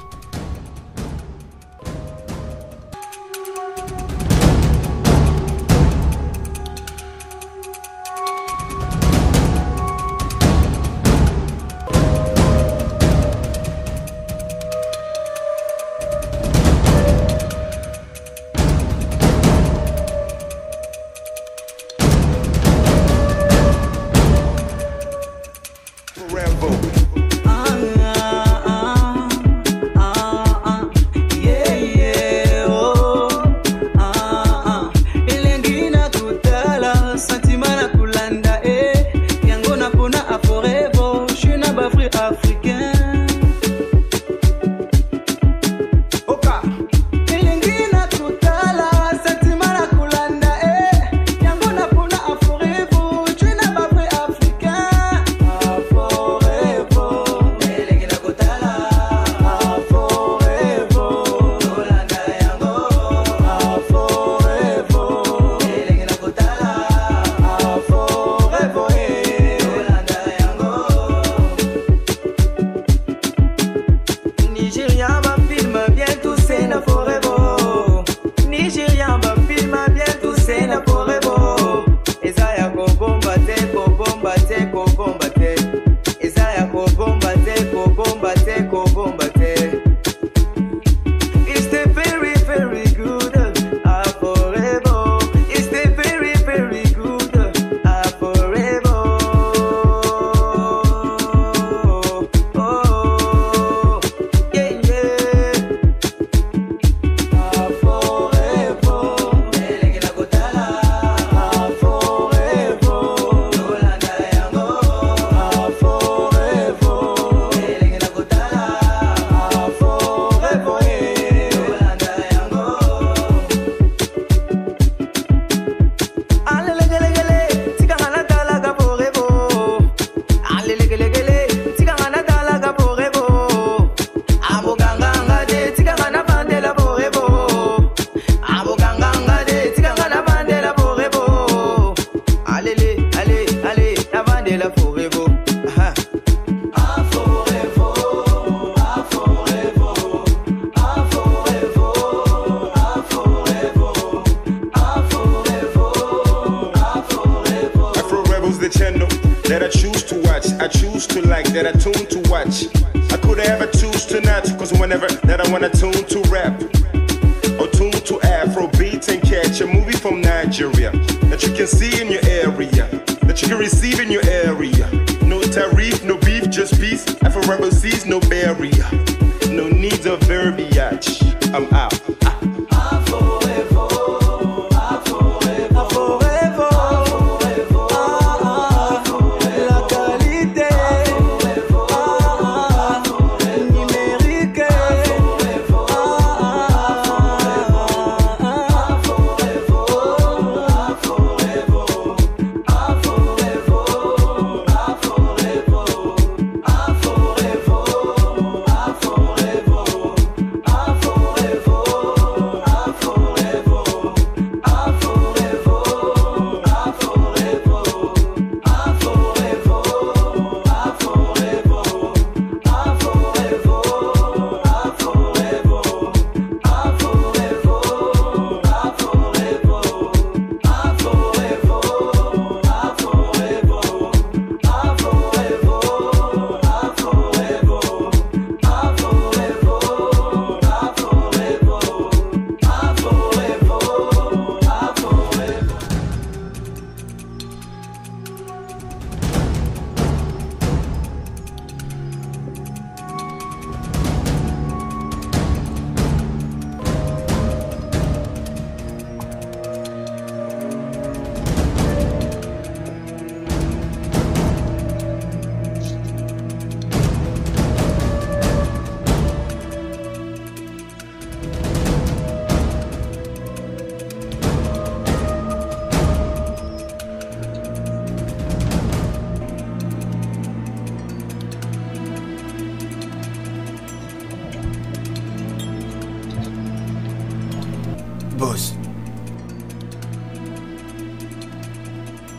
Boss.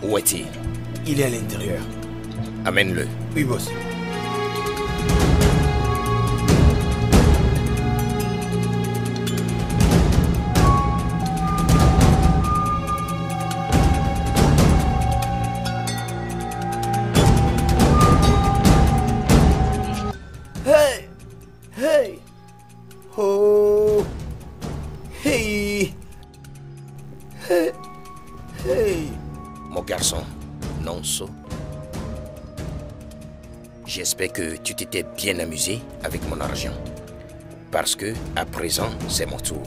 Où est-il? Il est à l'intérieur. Amène-le. Oui, boss. Hey! Hey! Oh! Hey! Hey! Hey! Mon garçon, Nonso. J'espère que tu t'étais bien amusé avec mon argent. Parce que, à présent, c'est mon tour.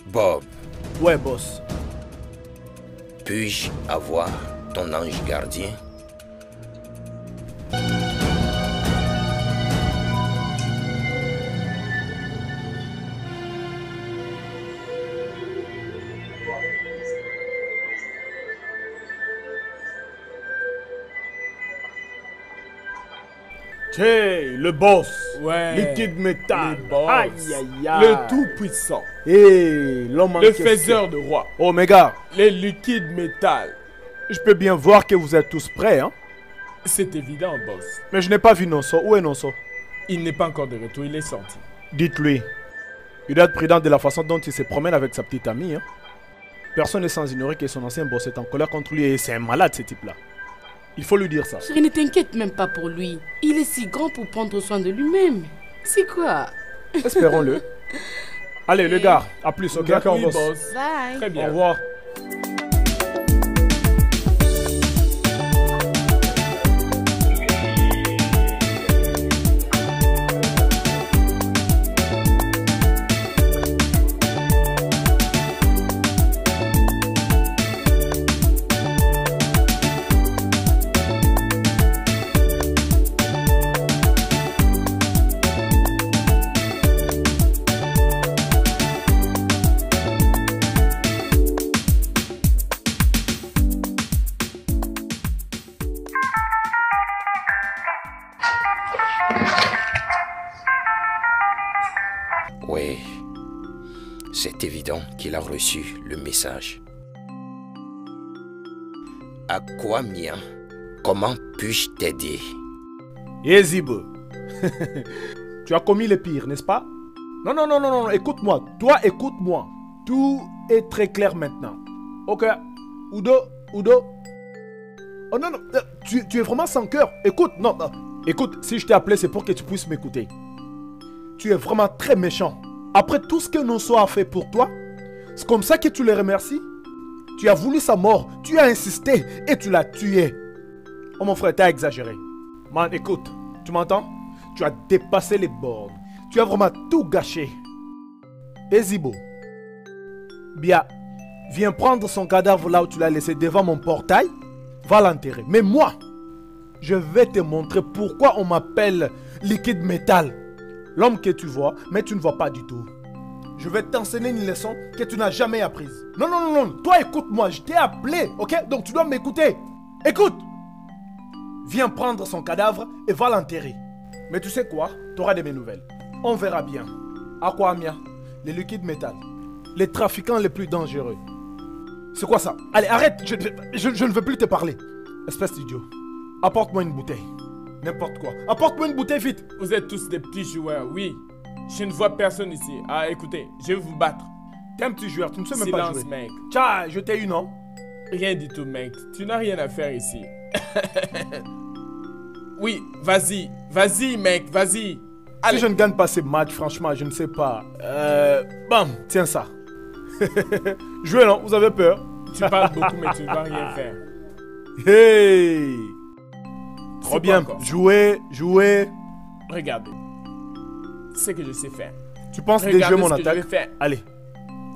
Bob. Ouais, boss. Puis-je avoir ton ange gardien? Hey, le boss. Ouais. Liquide métal. Le boss. Aïe, aïe, aïe. Le tout-puissant. Hey, l'homme en Le question. faiseur de roi. Oh, mes gars. Les liquides métal. Je peux bien voir que vous êtes tous prêts, hein? C'est évident, boss. Mais je n'ai pas vu Nonso. Où est Nonso? Il n'est pas encore de retour, il est sorti. Dites-lui. Il doit être prudent de la façon dont il se promène avec sa petite amie, hein? Personne n'est sans ignorer que son ancien boss est en colère contre lui et c'est un malade, ce type-là. Il faut lui dire ça. Chérie, ne t'inquiète même pas pour lui. Il est si grand pour prendre soin de lui-même. C'est quoi? Espérons-le. Allez, les gars, à plus, ok? D'accord, Oui, boss. Bye. Très bien. Au revoir. Oui, c'est évident qu'il a reçu le message. À quoi, Mia? Comment puis-je t'aider? Yezibo. Tu as commis le pire, n'est-ce pas? Non, non, non, non, non, écoute-moi. Toi, écoute-moi. Tout est très clair maintenant. Ok. Udo. Oh non, non, tu es vraiment sans cœur. Écoute, non, non. Écoute, si je t'ai appelé, c'est pour que tu puisses m'écouter. Tu es vraiment très méchant. Après tout ce que Nonso a fait pour toi, c'est comme ça que tu le remercies? Tu as voulu sa mort, tu as insisté et tu l'as tué. Oh mon frère, t'as exagéré. Man, écoute, tu m'entends? Tu as dépassé les bornes. Tu as vraiment tout gâché. Ezibo, bien, viens prendre son cadavre là où tu l'as laissé devant mon portail. Va l'enterrer. Mais moi, je vais te montrer pourquoi on m'appelle liquide métal. L'homme que tu vois, mais tu ne vois pas du tout. Je vais t'enseigner une leçon que tu n'as jamais apprise. Non, non, non, non. Toi, écoute-moi. Je t'ai appelé, ok? Donc tu dois m'écouter. Écoute. Viens prendre son cadavre et va l'enterrer. Mais tu sais quoi? Tu auras de mes nouvelles. On verra bien. Aquamia, les liquides métal. Les trafiquants les plus dangereux. C'est quoi ça? Allez, arrête. Je ne veux plus te parler. Espèce d'idiot. Apporte-moi une bouteille. N'importe quoi. Apporte-moi une bouteille vite. Vous êtes tous des petits joueurs, oui. Je ne vois personne ici. Ah, écoutez, je vais vous battre. T'es un petit joueur, tu ne sais même pas jouer. Silence, mec. Tiens, je t'ai eu, non? Rien du tout, mec. Tu n'as rien à faire ici. Oui, vas-y. Vas-y, mec, vas-y. Si je ne gagne pas ces matchs, franchement, je ne sais pas. Bam, tiens ça. Jouez, non? Vous avez peur? Tu parles beaucoup, mais tu ne vas rien faire. Hey! Trop bien. Jouez. Regardez. C'est ce que je sais faire. Tu penses déjouer mon attaque? Allez.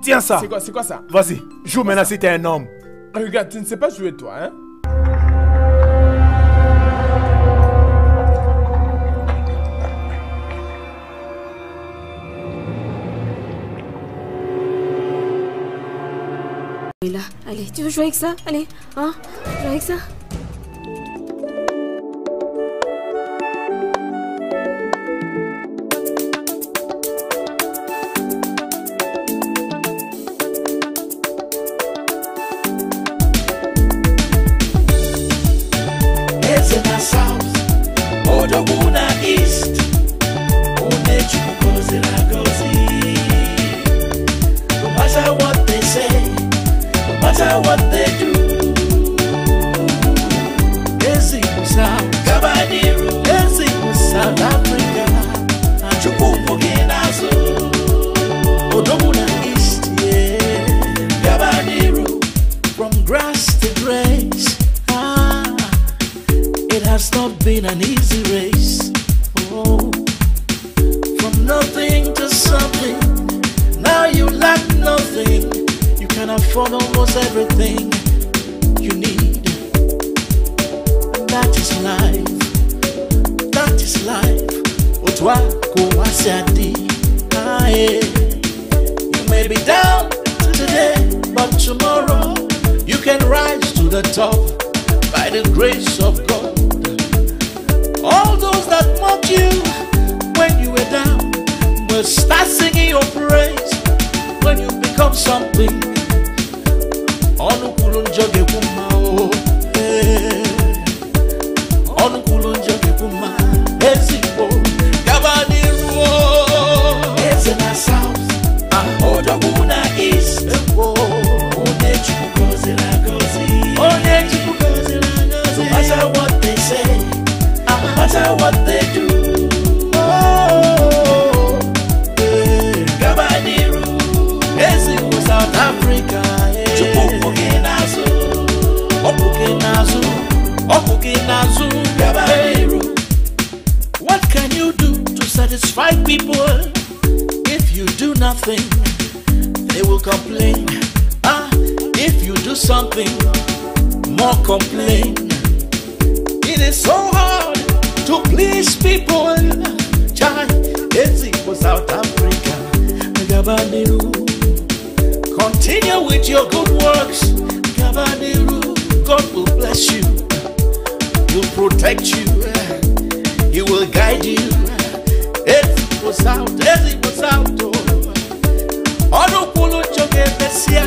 Tiens ça. C'est quoi ça? Vas-y. Joue maintenant si t'es un homme. Regarde, tu ne sais pas jouer toi, hein? Là, allez, tu veux jouer avec ça? Allez, hein? Jouer avec ça? From grass not been an easy race. Oh, from nothing to something. Now you lack nothing. You can afford almost everything you need. And that is life. That is life. Otwa kuwasiadi. You may be down today, but tomorrow you can rise to the top by the grace of God. All those that mocked you when you were down will start singing your praise when you become something. What they do, Gabaniru, Ezi was South Africa, Opukinazu, Gabaniru. What can you do to satisfy people? If you do nothing, they will complain. If you do something, more complain. It is so hard to please people. Chai, Ezi for South Africa. Gabaniru, continue with your good works. Gabaniru, God will bless you. He'll protect you. He will guide you. Ezi for South, Ezi for South. Ono kulo choke besia.